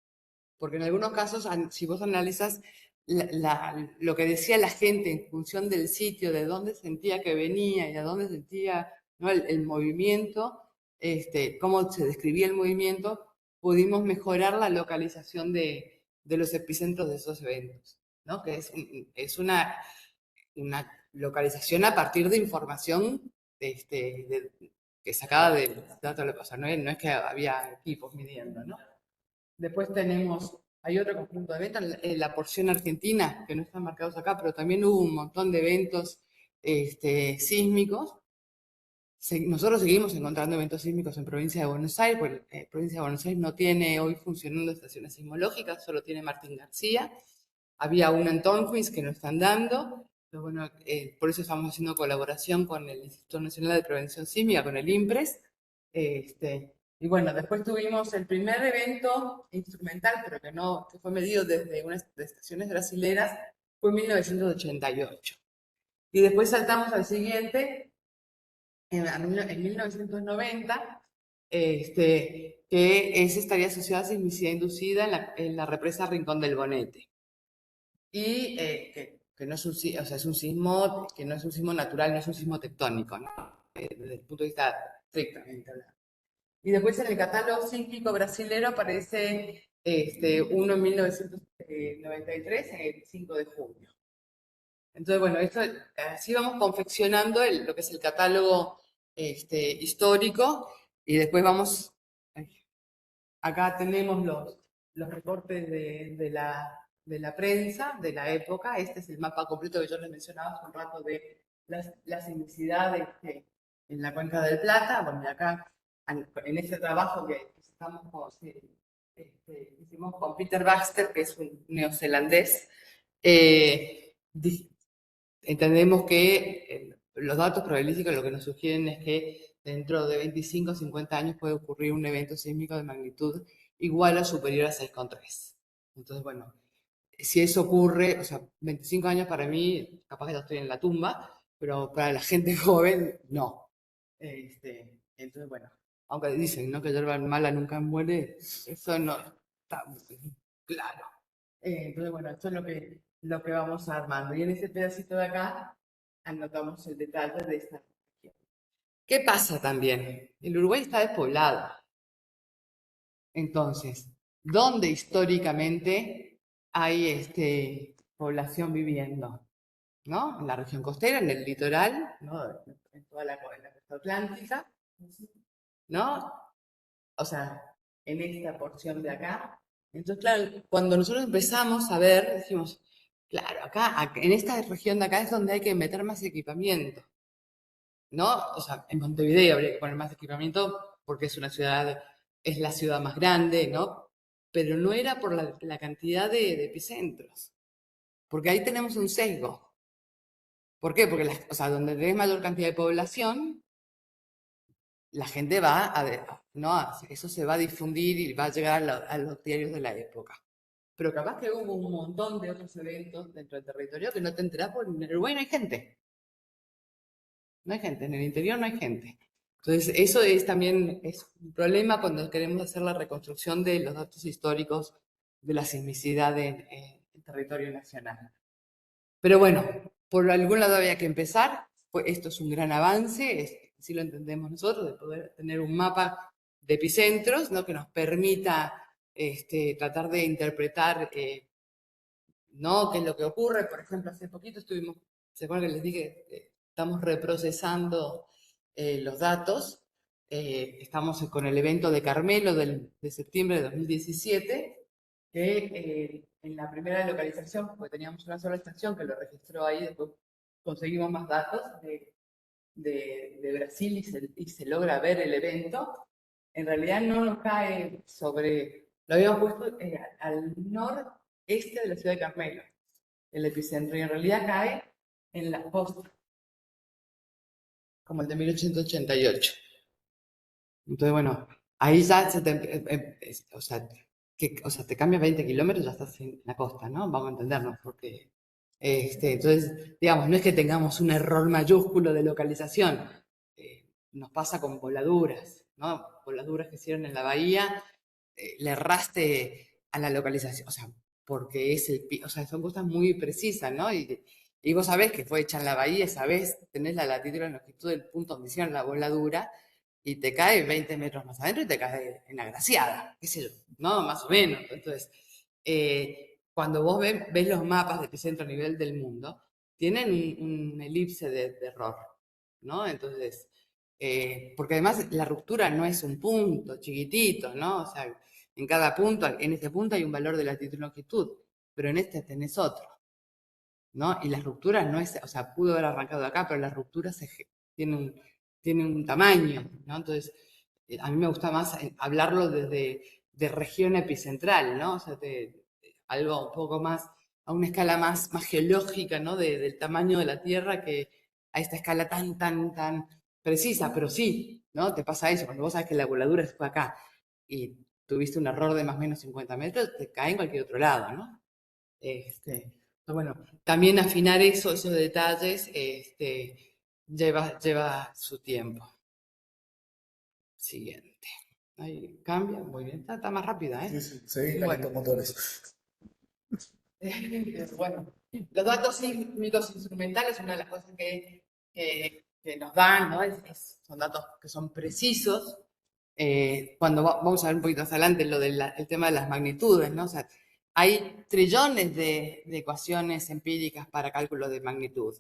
Porque en algunos casos, si vos analizas lo que decía la gente en función del sitio, de dónde sentía que venía y de dónde sentía, ¿no? el movimiento, cómo se describía el movimiento, pudimos mejorar la localización de los epicentros de esos eventos, ¿no? Que es una localización a partir de información que sacaba de datos, o sea, no es que había equipos midiendo, ¿no? Después hay otro conjunto de eventos, en la porción argentina, que no están marcados acá, pero también hubo un montón de eventos sísmicos. Nosotros seguimos encontrando eventos sísmicos en provincia de Buenos Aires, porque provincia de Buenos Aires no tiene hoy funcionando estaciones sismológicas, solo tiene Martín García. Había una en Tonquins que no están dando. Pero bueno, por eso estamos haciendo colaboración con el Instituto Nacional de Prevención Sísmica, con el INPRES. Y bueno, después tuvimos el primer evento instrumental, pero que fue medido desde unas estaciones brasileras, fue en 1988. Y después saltamos al siguiente, en 1990, que ese estaría asociado a sismicidad inducida en la represa Rincón del Bonete. Y que no es es un sismo, que no es un sismo natural, no es un sismo tectónico, ¿no? Desde el punto de vista estrictamente hablando. Y después en el catálogo sísmico brasilero aparece uno en 1993, el 5 de junio. Entonces, bueno, así vamos confeccionando lo que es el catálogo histórico y después vamos acá tenemos los recortes de la prensa de la época. Este es el mapa completo que yo les mencionaba hace un rato de la sismicidad en la cuenca del Plata. Bueno, y acá, en este trabajo que hicimos con Peter Baxter, que es un neozelandés, entendemos que los datos probabilísticos lo que nos sugieren es que dentro de 25 o 50 años puede ocurrir un evento sísmico de magnitud igual o superior a 6,3. Entonces, bueno, si eso ocurre, o sea, 25 años para mí, capaz que ya estoy en la tumba, pero para la gente joven, no. Entonces, bueno, aunque dicen, ¿no?, que hierba mala nunca muere, eso no está muy claro. Entonces, bueno, esto es lo que vamos armando. Y en ese pedacito de acá anotamos el detalle de esta región. ¿Qué pasa también? El Uruguay está despoblado. Entonces, ¿dónde históricamente hay población viviendo? ¿No? En la región costera, en el litoral, ¿no?, en toda la costa atlántica, ¿no? O sea, en esta porción de acá. Entonces, claro, cuando nosotros empezamos a ver, dijimos, claro, acá, en esta región de acá es donde hay que meter más equipamiento, ¿no? O sea, en Montevideo habría que poner más equipamiento porque es es la ciudad más grande, ¿no? Pero no era por la cantidad de epicentros, porque ahí tenemos un sesgo. ¿Por qué? Porque o sea, donde tenés mayor cantidad de población, la gente va ¿no? Eso se va a difundir y va a llegar a los diarios de la época. Pero capaz que hubo un montón de otros eventos dentro del territorio que no te enterás porque en el Uruguay no hay gente. No hay gente, en el interior no hay gente. Entonces, eso también es un problema cuando queremos hacer la reconstrucción de los datos históricos de la sismicidad en territorio nacional. Pero bueno, por algún lado había que empezar. Esto es un gran avance, si lo entendemos nosotros, de poder tener un mapa de epicentros, ¿no?, que nos permita tratar de interpretar, ¿no?, qué es lo que ocurre. Por ejemplo, hace poquito ¿se acuerdan que les dije? Estamos reprocesando los datos. Estamos con el evento de Carmelo de septiembre de 2017, que en la primera localización, porque teníamos una sola estación que lo registró ahí, después conseguimos más datos de Brasil y se logra ver el evento. En realidad no nos cae lo habíamos puesto al noreste de la ciudad de Carmelo, el epicentro, y en realidad cae en la costa, como el de 1888. Entonces, bueno, ahí ya o sea, te cambias 20 kilómetros y ya estás en la costa, ¿no? Vamos a entendernos, porque, entonces, digamos, no es que tengamos un error mayúsculo de localización, nos pasa con voladuras, ¿no? Voladuras que hicieron en la bahía, le erraste a la localización, o sea, porque o sea, son cosas muy precisas, ¿no? Y vos sabés que fue hecha en la bahía, sabés, tenés la latitud y la longitud del punto donde hicieron la voladura, y te cae 20 metros más adentro y te cae en la Graciada, qué sé yo, ¿no? Más o menos. Entonces, cuando vos ves los mapas de epicentro a nivel del mundo, tienen un elipse de error, ¿no? Entonces, porque además la ruptura no es un punto chiquitito, ¿no? O sea, en cada punto, en este punto hay un valor de latitud y longitud, pero en este tenés otro, ¿no? Y las rupturas no es, o sea, pudo haber arrancado de acá, pero las rupturas tienen un tamaño, ¿no? Entonces, a mí me gusta más hablarlo de región epicentral, ¿no? O sea, algo un poco más, a una escala más geológica, ¿no? Del tamaño de la Tierra, que a esta escala tan precisa, pero sí, ¿no? Te pasa eso, cuando vos sabes que la voladura fue acá y tuviste un error de más o menos 50 metros, te cae en cualquier otro lado, ¿no? Bueno, también afinar esos detalles lleva su tiempo. Siguiente. Ahí cambia, muy bien, está más rápida, ¿eh? Sí, sí, seguí Bueno. calentando motores. Bueno, los datos sísmicos instrumentales, una de las cosas que nos dan, ¿no? Son datos que son precisos. Cuando vamos a ver un poquito más adelante el tema de las magnitudes, ¿no? O sea, hay trillones de ecuaciones empíricas para cálculo de magnitud.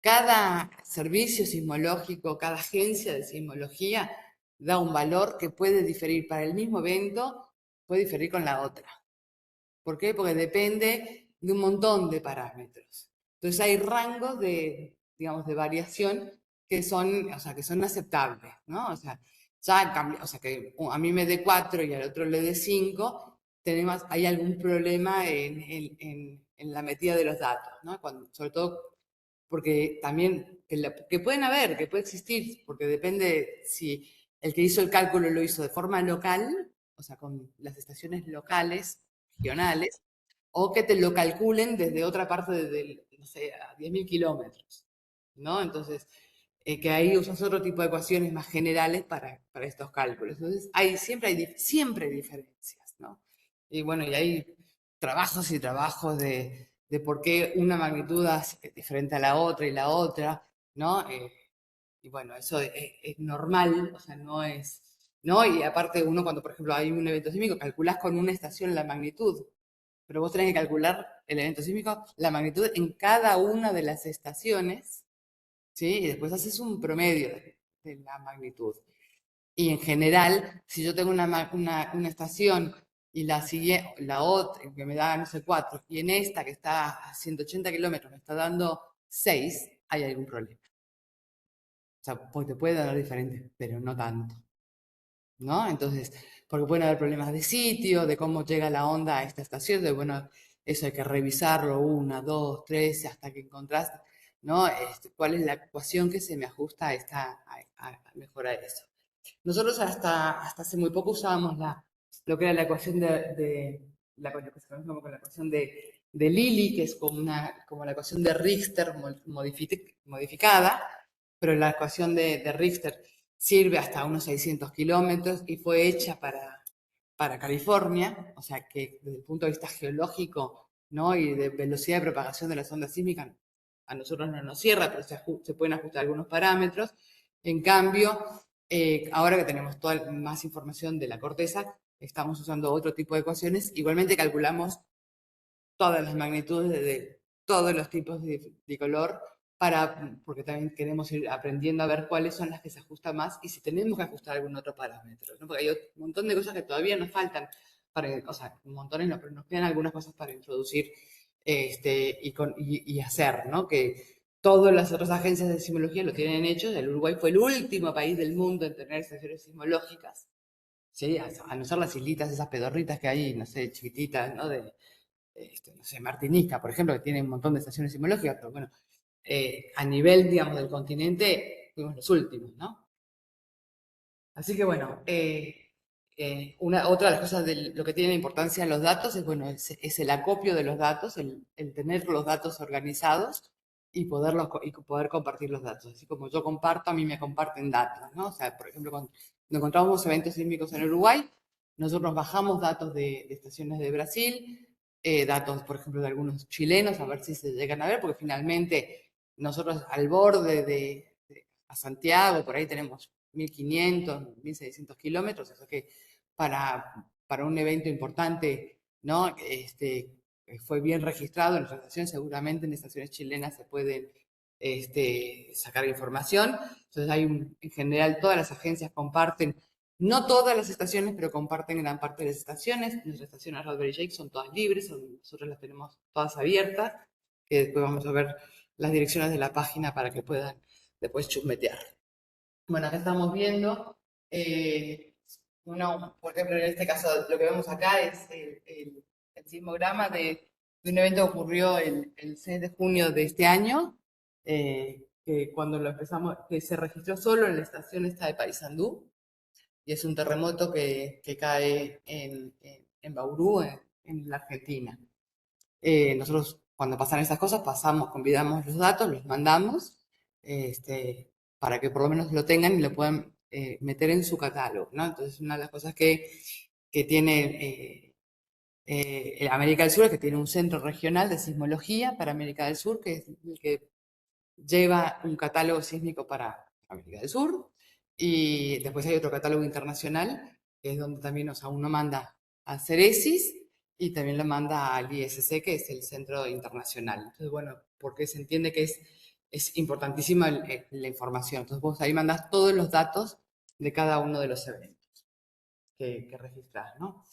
Cada servicio sismológico, cada agencia de sismología da un valor que puede diferir para el mismo evento, puede diferir con la otra. ¿Por qué? Porque depende de un montón de parámetros. Entonces hay rangos de, digamos, de variación que son, o sea, que son aceptables, ¿no? O sea, ya cambia, o sea, que a mí me dé 4 y al otro le dé 5, hay algún problema en la metida de los datos, ¿no? Sobre todo porque también, que pueden haber, que puede existir, porque depende si el que hizo el cálculo lo hizo de forma local, o sea, con las estaciones locales, regionales, o que te lo calculen desde otra parte no sé, a 10.000 kilómetros, ¿no? Entonces, que ahí usas otro tipo de ecuaciones más generales para estos cálculos. Entonces, siempre hay diferencias, ¿no? Y bueno, y hay trabajos y trabajos de por qué una magnitud es diferente a la otra y la otra, ¿no? Y bueno, eso es normal, o sea, no es, ¿no? Y aparte uno cuando, por ejemplo, hay un evento sísmico, calculás con una estación la magnitud, pero vos tenés que calcular el evento sísmico, la magnitud en cada una de las estaciones, ¿sí? Y después haces un promedio de la magnitud. Y en general, si yo tengo una estación y la otra, que me da, no sé, 4, y en esta que está a 180 kilómetros me está dando 6, hay algún problema. O sea, pues te puede dar diferente, pero no tanto, ¿no? Entonces, porque pueden haber problemas de sitio, de cómo llega la onda a esta estación, de bueno, eso hay que revisarlo 1, 2, 3, hasta que encontrás, ¿no? ¿Cuál es la ecuación que se me ajusta a mejorar eso? Nosotros hasta hace muy poco usábamos lo que era la ecuación lo que se conoce como la ecuación de Lilly, que es como la ecuación de Richter modificada, pero la ecuación de Richter sirve hasta unos 600 kilómetros y fue hecha para California, o sea que desde el punto de vista geológico, ¿no? Y de velocidad de propagación de las ondas sísmicas, a nosotros no nos cierra, pero se pueden ajustar algunos parámetros. En cambio, ahora que tenemos más información de la corteza, estamos usando otro tipo de ecuaciones. Igualmente calculamos todas las magnitudes de todos los tipos de color, porque también queremos ir aprendiendo a ver cuáles son las que se ajustan más y si tenemos que ajustar algún otro parámetro, ¿no? Porque hay un montón de cosas que todavía nos faltan, o sea, montones no, pero nos quedan algunas cosas para introducir y hacer, ¿no? Que todas las otras agencias de sismología lo tienen hecho. El Uruguay fue el último país del mundo en tener estaciones sismológicas, ¿sí? A no ser las islitas, esas pedorritas que hay, no sé, chiquititas, ¿no? No sé, Martinica, por ejemplo, que tiene un montón de estaciones sismológicas, pero bueno, a nivel, digamos, del continente, fuimos los últimos, ¿no? Así que bueno, otra de las cosas de lo que tiene importancia los datos es, bueno, es el acopio de los datos, el tener los datos organizados y poder compartir los datos. Así como yo comparto, a mí me comparten datos, ¿no? O sea, por ejemplo, cuando encontramos eventos sísmicos en Uruguay, nosotros bajamos datos de estaciones de Brasil, datos, por ejemplo, de algunos chilenos, a ver si se llegan a ver, porque finalmente nosotros al borde a Santiago, por ahí tenemos 1.500, 1.600 kilómetros, o sea que para un evento importante, ¿no? Fue bien registrado en nuestra estación, seguramente en estaciones chilenas se pueden sacar información. Entonces en general todas las agencias comparten, no todas las estaciones, pero comparten gran parte de las estaciones. Nuestras estaciones Raspberry Jake son todas libres, nosotros las tenemos todas abiertas, que después vamos a ver las direcciones de la página para que puedan después chusmetear. Bueno, acá estamos viendo, por ejemplo, en este caso lo que vemos acá es el sismograma de un evento que ocurrió el 6 de junio de este año, que cuando lo empezamos, que se registró solo en la estación esta de Paysandú, y es un terremoto que cae en Bauru, en la Argentina. Nosotros cuando pasan esas cosas convidamos los datos, los mandamos, para que por lo menos lo tengan y lo puedan meter en su catálogo, ¿no? Entonces una de las cosas que tiene América del Sur es que tiene un centro regional de sismología para América del Sur, que es el que lleva un catálogo sísmico para América del Sur, y después hay otro catálogo internacional, que es donde también, o sea, uno manda a Ceresis y también lo manda al ISC, que es el centro internacional. Entonces, bueno, porque se entiende que es importantísima la información. Entonces vos ahí mandás todos los datos de cada uno de los eventos que registrás, ¿no?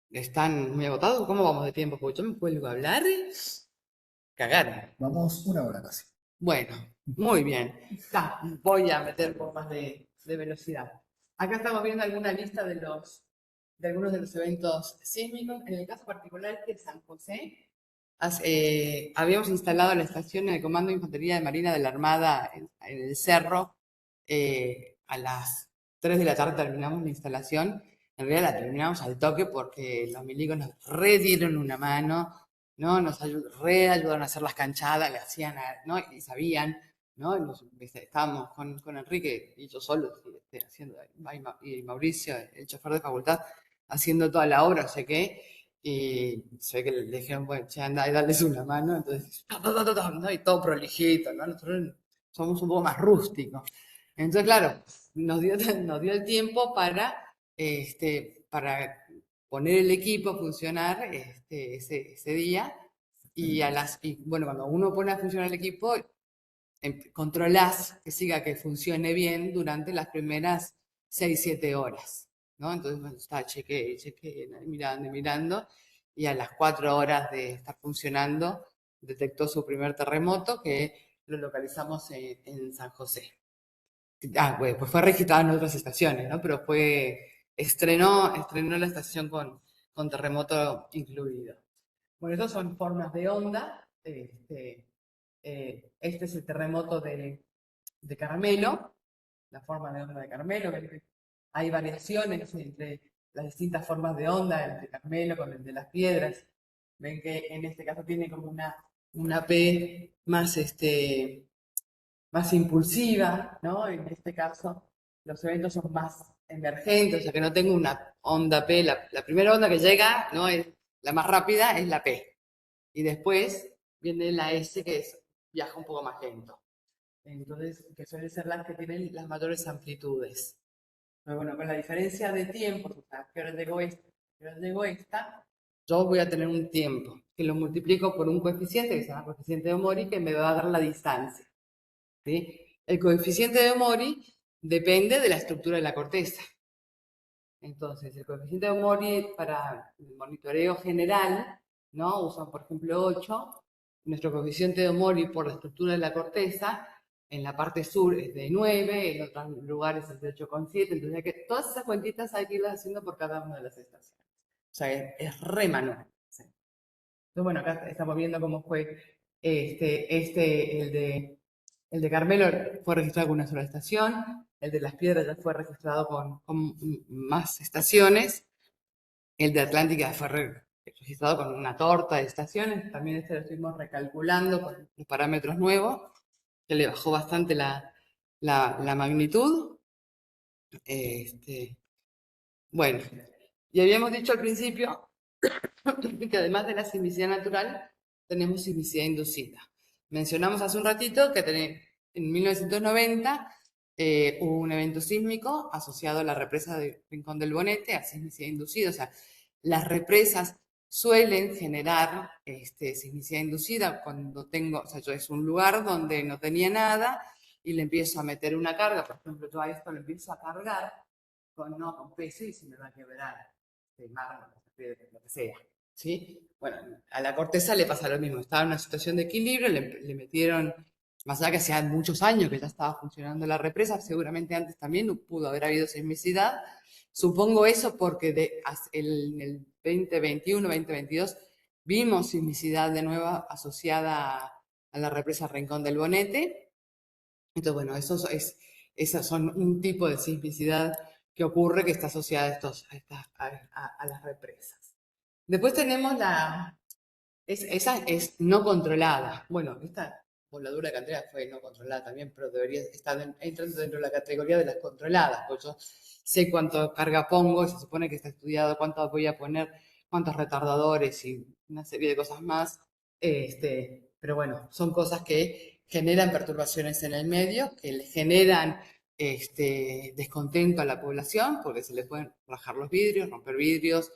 ¿Están muy agotados? ¿Cómo vamos de tiempo? Porque yo me cuelgo a hablar. Cagar. Vamos una hora casi. Bueno, muy bien. Voy a meter un poco más de velocidad. Acá estamos viendo alguna lista de algunos de los eventos sísmicos. En el caso particular de San José, habíamos instalado la estación en el Comando de Infantería de Marina de la Armada en el Cerro. A las 3 de la tarde terminamos la instalación. En realidad la terminamos al toque porque los milicos nos redieron una mano, ¿no? Nos ayudaron a hacer las canchadas, le hacían, ¿no? Y sabían, ¿no? Estábamos con Enrique y yo solo, haciendo, y Mauricio, el chofer de facultad, haciendo toda la obra, no sé qué, y se ve que le dijeron, bueno, che, anda y darles una mano, entonces, ¿no? Y todo prolijito, ¿no? Nosotros somos un poco más rústicos. Entonces, claro, nos dio el tiempo para poner el equipo a funcionar ese día. Y bueno, cuando uno pone a funcionar el equipo, controlás que siga, que funcione bien durante las primeras 6, 7 horas, ¿no? Entonces, bueno, está cheque, mirando, y a las 4 horas de estar funcionando, detectó su primer terremoto, que lo localizamos en San José. Bueno, pues fue registrado en otras estaciones, ¿no? Pero estrenó la estación con terremoto incluido. Bueno, estas son formas de onda. Este es el terremoto de Carmelo, la forma de onda de Carmelo. Hay variaciones entre las distintas formas de onda, el de Carmelo con el de las piedras. Ven que en este caso tiene como una P más impulsiva, ¿no? En este caso, los eventos son más emergentes, o sea que no tengo una onda P. La primera onda que llega, ¿no? La más rápida es la P. Y después viene la S, que viaja un poco más lento. Entonces, que suelen ser las que tienen las mayores amplitudes. Pero bueno, con la diferencia de tiempos, o sea, que ahora llegó esta, yo voy a tener un tiempo que lo multiplico por un coeficiente que se llama coeficiente de Omori, que me va a dar la distancia. ¿Sí? El coeficiente de Omori depende de la estructura de la corteza. Entonces, el coeficiente de Omori para el monitoreo general, ¿no? Usan, por ejemplo, 8. Nuestro coeficiente de Omori por la estructura de la corteza, en la parte sur es de 9, en otros lugares es de 8,7. Entonces, todas esas cuentitas hay que irlas haciendo por cada una de las estaciones. O sea, es re manual. ¿Sí? Entonces, bueno, acá estamos viendo cómo fue el de Carmelo fue registrado con una sola estación, el de Las Piedras ya fue registrado con más estaciones, el de Atlántica fue registrado con una torta de estaciones, también lo estuvimos recalculando con los parámetros nuevos, que le bajó bastante la magnitud. Bueno, y habíamos dicho al principio que además de la sismicidad natural, tenemos sismicidad inducida. Mencionamos hace un ratito que en 1990 hubo un evento sísmico asociado a la represa de Rincón del Bonete, a sismicidad inducida. O sea, las represas suelen generar sismicidad inducida cuando o sea, yo es un lugar donde no tenía nada y le empiezo a meter una carga. Por ejemplo, yo a esto lo empiezo a cargar con peso y se me va a quebrar de mármol, lo que sea. ¿Sí? Bueno, a la corteza le pasa lo mismo, estaba en una situación de equilibrio, le metieron, más allá que hacía muchos años que ya estaba funcionando la represa, seguramente antes también pudo haber habido sismicidad. Supongo eso porque en el 2021, 2022 vimos sismicidad de nuevo asociada a la represa Rincón del Bonete. Entonces, bueno, esos son un tipo de sismicidad que ocurre que está asociada a las represas. Después tenemos esa es no controlada. Bueno, esta voladura de cantera fue no controlada también, pero debería estar entrando dentro de la categoría de las controladas, pues yo sé cuánto carga pongo, se supone que está estudiado cuánto voy a poner, cuántos retardadores y una serie de cosas más. Pero bueno, son cosas que generan perturbaciones en el medio, que le generan descontento a la población, porque se le pueden rajar los vidrios, romper vidrios.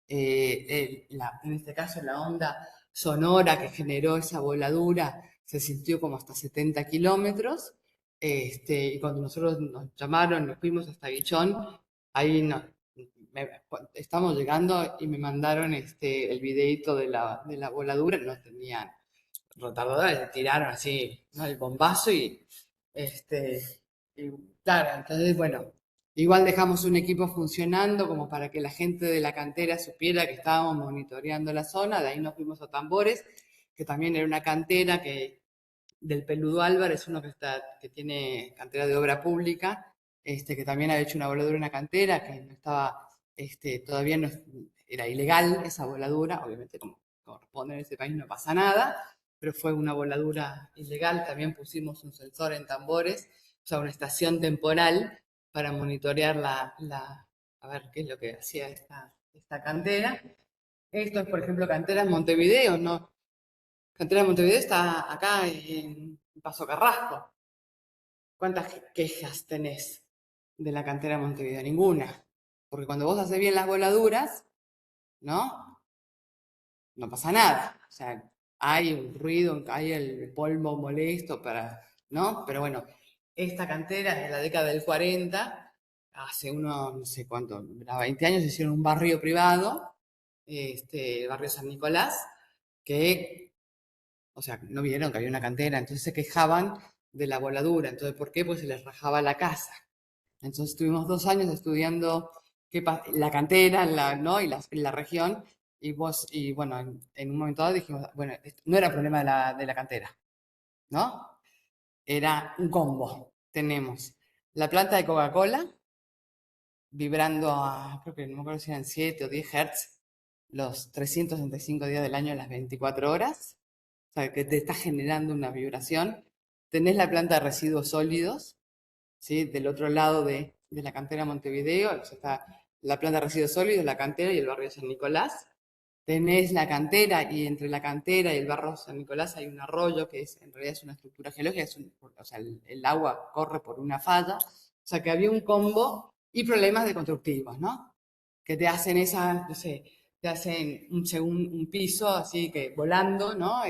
En este caso, la onda sonora que generó esa voladura se sintió como hasta 70 kilómetros. Y cuando nosotros nos llamaron, nos fuimos hasta Guichón, ahí estamos llegando y me mandaron el videito de la voladura, no tenían retardadores, tiraron así, ¿no? El bombazo este, y claro, entonces bueno, igual dejamos un equipo funcionando como para que la gente de la cantera supiera que estábamos monitoreando la zona, de ahí nos fuimos a Tambores, que también era una cantera del Peludo Álvarez, uno que tiene cantera de obra pública, que también había hecho una voladura en la cantera, que no estaba, todavía no era ilegal esa voladura, obviamente como corresponde en ese país no pasa nada, pero fue una voladura ilegal, también pusimos un sensor en Tambores, o sea, una estación temporal para monitorear a ver qué es lo que hacía esta cantera. Esto es, por ejemplo, cantera en Montevideo, ¿no? Cantera de Montevideo está acá en Paso Carrasco. ¿Cuántas quejas tenés de la cantera de Montevideo? Ninguna. Porque cuando vos haces bien las voladuras, ¿no? No pasa nada. O sea, hay un ruido, hay el polvo molesto ¿no? Pero bueno, esta cantera es de la década del 40, hace unos, no sé cuánto, 20 años hicieron un barrio privado, el barrio San Nicolás, que o sea, no vieron que había una cantera, entonces se quejaban de la voladura. Entonces, ¿por qué? Pues se les rajaba la casa. Entonces estuvimos 2 años estudiando la cantera, ¿no? Y la región. Y bueno, en un momento dado dijimos, bueno, no era problema de la cantera, ¿no? Era un combo. Tenemos la planta de Coca-Cola vibrando a, creo que no me acuerdo si eran 7 o 10 Hz, los 365 días del año, las 24 horas. O sea, que te está generando una vibración. Tenés la planta de residuos sólidos, ¿sí? Del otro lado de la cantera Montevideo, o sea, está la planta de residuos sólidos, la cantera y el barrio San Nicolás. Tenés la cantera y entre la cantera y el barrio San Nicolás hay un arroyo que en realidad es una estructura geológica, o sea, el agua corre por una falla. O sea, que había un combo y problemas de constructivos, ¿no? Que te hacen no sé, te hacen un piso así que volando, ¿no?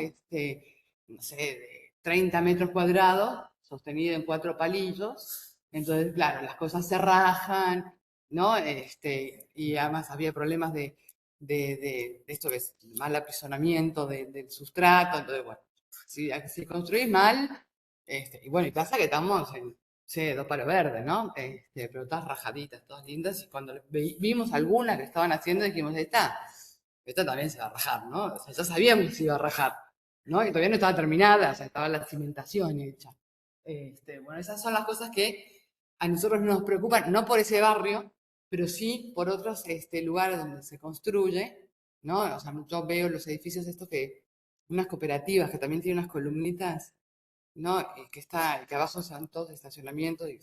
No sé, de 30 metros cuadrados, sostenido en 4 palillos. Entonces, claro, las cosas se rajan, ¿no? Y además había problemas de esto que es mal apisonamiento del sustrato. Entonces, bueno, si construís mal, y bueno, y pasa que estamos en, sí, 2 palos verdes, ¿no? Pero todas rajaditas, todas lindas. Y cuando vimos alguna que estaban haciendo, dijimos, esta también se va a rajar, ¿no? O sea, ya sabíamos que se iba a rajar, ¿no? Y todavía no estaba terminada, o sea, estaba la cimentación hecha. Bueno, esas son las cosas que a nosotros nos preocupan, no por ese barrio, pero sí por otros lugares donde se construye, ¿no? O sea, yo veo los edificios estos unas cooperativas que también tienen unas columnitas, ¿no? Que abajo son todos estacionamientos y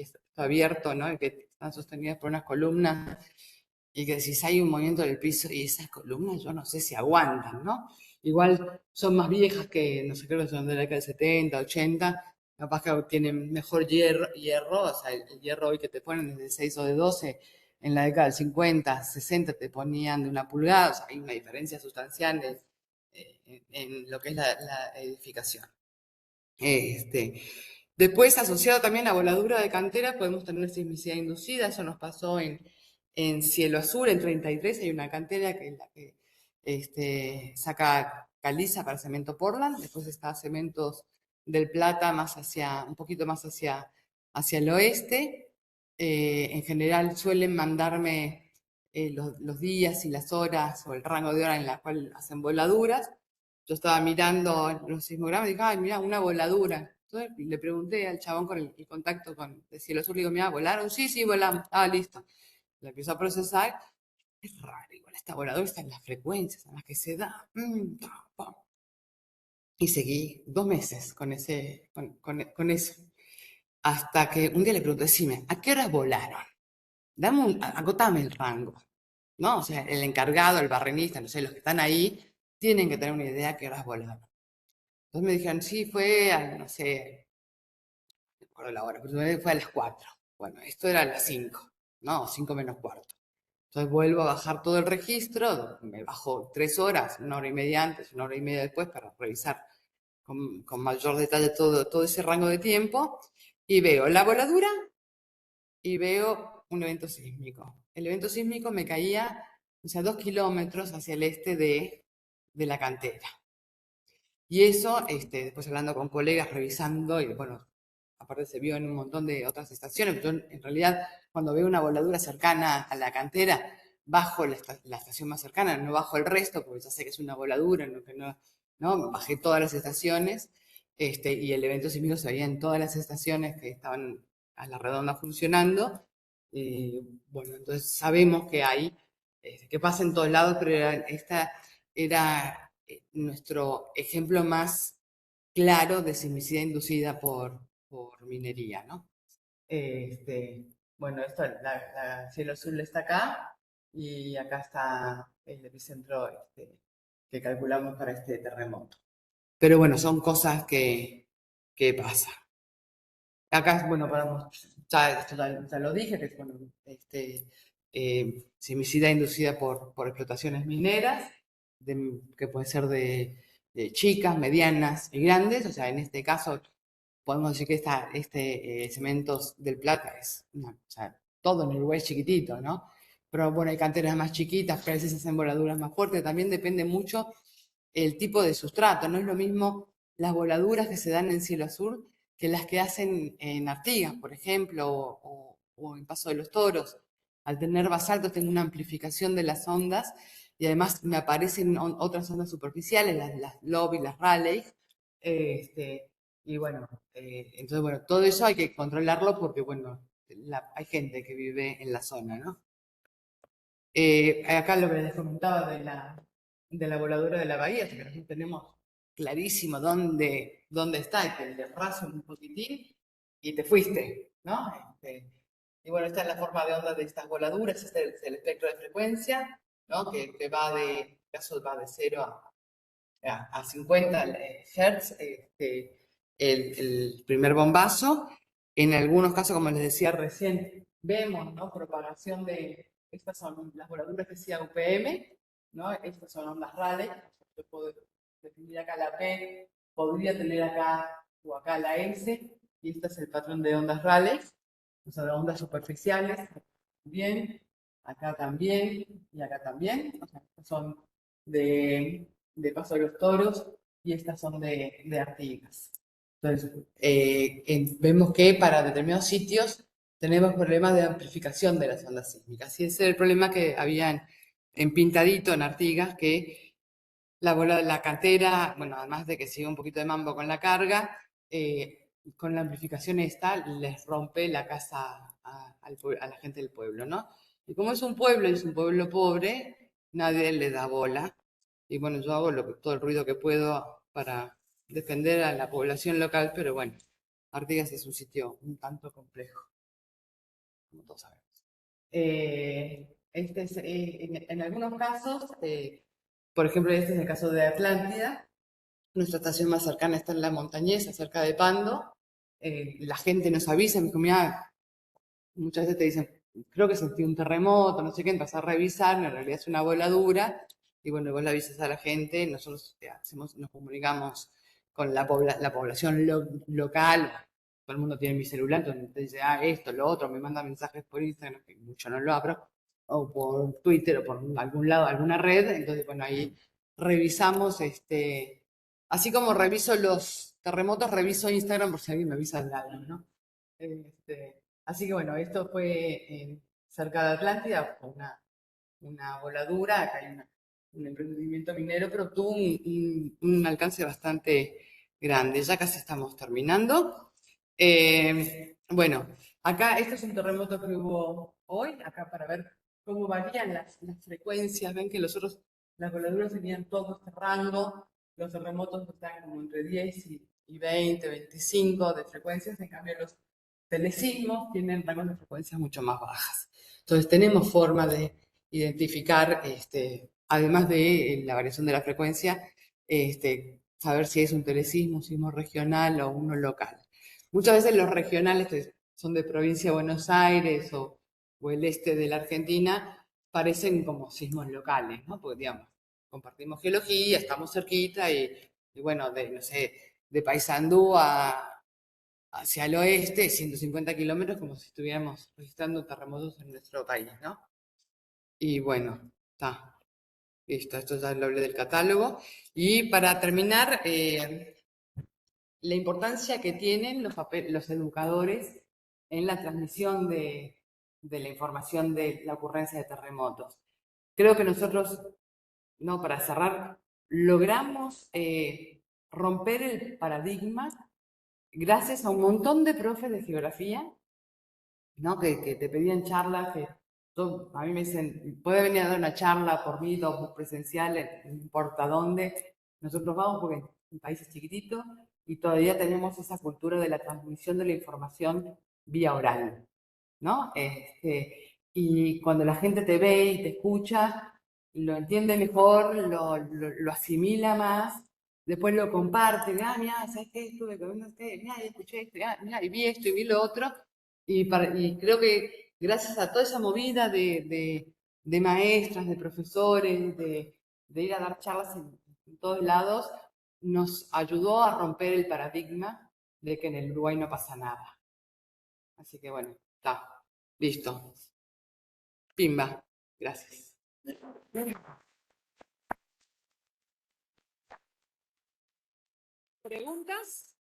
está abierto, ¿no? Y que están sostenidas por unas columnas y que si hay un movimiento del piso y esas columnas yo no sé si aguantan, ¿no? Igual son más viejas que, no sé, creo que son de la década del 70, 80, capaz que tienen mejor hierro, o sea, el hierro hoy que te ponen es de 6 o de 12, en la década del 50, 60 te ponían de 1 pulgada, o sea, hay una diferencia sustancial en lo que es la edificación. Después, asociado también a voladura de cantera, podemos tener sismicidad inducida. Eso nos pasó en Cielo Azul, en 33. Hay una cantera que es la que saca caliza para cemento Portland. Después está Cementos del Plata, un poquito más hacia el oeste. En general suelen mandarme los días y las horas o el rango de hora en la cual hacen voladuras. Yo estaba mirando los sismogramas y dije, ay, mira, una voladura. Entonces le pregunté al chabón con el contacto de Cielo Sur, le digo, mira, ¿volaron? Sí, sí, volamos. Ah, listo. La empiezo a procesar. Es raro, igual esta voladura está en las frecuencias en las que se da. Y seguí 2 meses con eso. Hasta que un día le pregunté, decime, ¿a qué horas volaron? Acotame el rango. ¿No? O sea, el encargado, el barrenista, no sé, los que están ahí, tienen que tener una idea a qué horas volaron. Entonces me dijeron, sí, fue a, no sé, no recuerdo la hora, pero fue a las 4. Bueno, esto era a las 5, ¿no? 5 menos cuarto. Entonces vuelvo a bajar todo el registro, me bajo 3 horas, 1 hora y media antes, 1 hora y media después para revisar con mayor detalle todo ese rango de tiempo, y veo la voladura y veo un evento sísmico. El evento sísmico me caía, o sea, 2 kilómetros hacia el este de la cantera. Y eso, después hablando con colegas, revisando, y bueno, aparte se vio en un montón de otras estaciones. Yo, en realidad, cuando veo una voladura cercana a la cantera, bajo la estación más cercana, no bajo el resto, porque ya sé que es una voladura, no, bajé todas las estaciones, y el evento sísmico se veía en todas las estaciones que estaban a la redonda funcionando. Bueno, entonces sabemos que hay, que pasa en todos lados, pero esta era nuestro ejemplo más claro de sismicidad inducida por minería, ¿no? Bueno, cielo azul está acá y acá está el epicentro que calculamos para este terremoto. Pero bueno, son cosas que pasan. Acá, bueno, ya lo dije, que es bueno, sismicidad inducida por explotaciones mineras, que pueden ser de chicas, medianas y grandes. O sea, en este caso podemos decir que Cementos del Plata o sea, todo en Uruguay es chiquitito, ¿no? Pero bueno, hay canteras más chiquitas que a veces hacen voladuras más fuertes. También depende mucho el tipo de sustrato. No es lo mismo las voladuras que se dan en cielo azul que las que hacen en Artigas, por ejemplo, o en Paso de los Toros. Al tener basaltos tengo una amplificación de las ondas y además me aparecen otras ondas superficiales, las Lobby, las Raleigh. Y bueno, entonces, bueno, todo eso hay que controlarlo porque, bueno, hay gente que vive en la zona, ¿no? Acá lo que les comentaba de la voladura de la bahía, que nosotros tenemos clarísimo dónde está, y te le raso un poquitín y te fuiste, ¿no? Y bueno, esta es la forma de onda de estas voladuras, este es el espectro de frecuencia, ¿no? Que va va de 0 a 50 Hz, el primer bombazo. En algunos casos, como les decía recién, vemos, ¿no? Propagación estas son las voladuras que decía UPM, ¿no? Estas son ondas Raleigh. Yo puedo definir acá la P, podría tener acá o acá la S, y este es el patrón de ondas Raleigh, o sea, de ondas superficiales, bien, acá también, y acá también, o sea, son de Paso de los Toros, y estas son de Artigas. Entonces, vemos que para determinados sitios tenemos problemas de amplificación de las ondas sísmicas. Y ese es el problema que había en Pintadito, en Artigas, que la cantera, bueno, además de que sigue un poquito de mambo con la carga, con la amplificación esta les rompe la casa a la gente del pueblo, ¿no? Y como es un pueblo y es un pueblo pobre, nadie le da bola. Y bueno, yo hago todo el ruido que puedo para defender a la población local, pero bueno, Artigas es un sitio un tanto complejo, como todos sabemos. En algunos casos, por ejemplo, este es el caso de Atlántida. Nuestra estación más cercana está en La Montañesa, cerca de Pando. La gente nos avisa, me dijo, mira, muchas veces te dicen, creo que sentí un terremoto, no sé qué, empezás a revisar, en realidad es una voladura, y bueno, vos le avisas a la gente, nosotros nos comunicamos con la población local, todo el mundo tiene mi celular, entonces te dice, esto, lo otro, me manda mensajes por Instagram, que mucho no lo abro, o por Twitter, o por algún lado, alguna red, entonces bueno, ahí revisamos, así como reviso los terremotos, reviso Instagram por si alguien me avisa de algo, ¿no? Así que bueno, esto fue cerca de Atlántida, fue una voladura, acá hay un emprendimiento minero, pero tuvo un alcance bastante grande. Ya casi estamos terminando. Bueno, acá este es un terremoto que hubo hoy, acá para ver cómo varían las frecuencias. Ven que las voladuras tenían todo este rango, los terremotos están como entre 10 y 20, 25 de frecuencias, en cambio los telesismos tienen rangos de frecuencias mucho más bajas. Entonces tenemos forma de identificar, además de la variación de la frecuencia, saber si es un telesismo, un sismo regional o uno local. Muchas veces los regionales, que son de provincia de Buenos Aires o el este de la Argentina, parecen como sismos locales, ¿no? Porque, digamos, compartimos geología, estamos cerquita y bueno, no sé, de Paysandú hacia el oeste, 150 kilómetros, como si estuviéramos registrando terremotos en nuestro país, ¿no? Y bueno, está. Listo, esto ya lo hablé del catálogo. Y para terminar, la importancia que tienen los educadores en la transmisión de la información de la ocurrencia de terremotos. Creo que nosotros, no, para cerrar, logramos romper el paradigma gracias a un montón de profes de geografía, ¿no? Que te pedían charlas, a mí me dicen, puede venir a dar una charla por mí, dos presenciales, no importa dónde. Nosotros vamos porque un país es chiquitito y todavía tenemos esa cultura de la transmisión de la información vía oral, ¿no? Y cuando la gente te ve y te escucha, lo entiende mejor, lo asimila más, después lo comparte, mira, ¿sabes qué? Estuve comiendo mira, escuché esto, mira, y vi esto y vi lo otro, y creo que gracias a toda esa movida de maestras, de profesores, de ir a dar charlas en todos lados, nos ayudó a romper el paradigma de que en el Uruguay no pasa nada. Así que bueno, está, listo. Pimba, gracias. ¿Preguntas?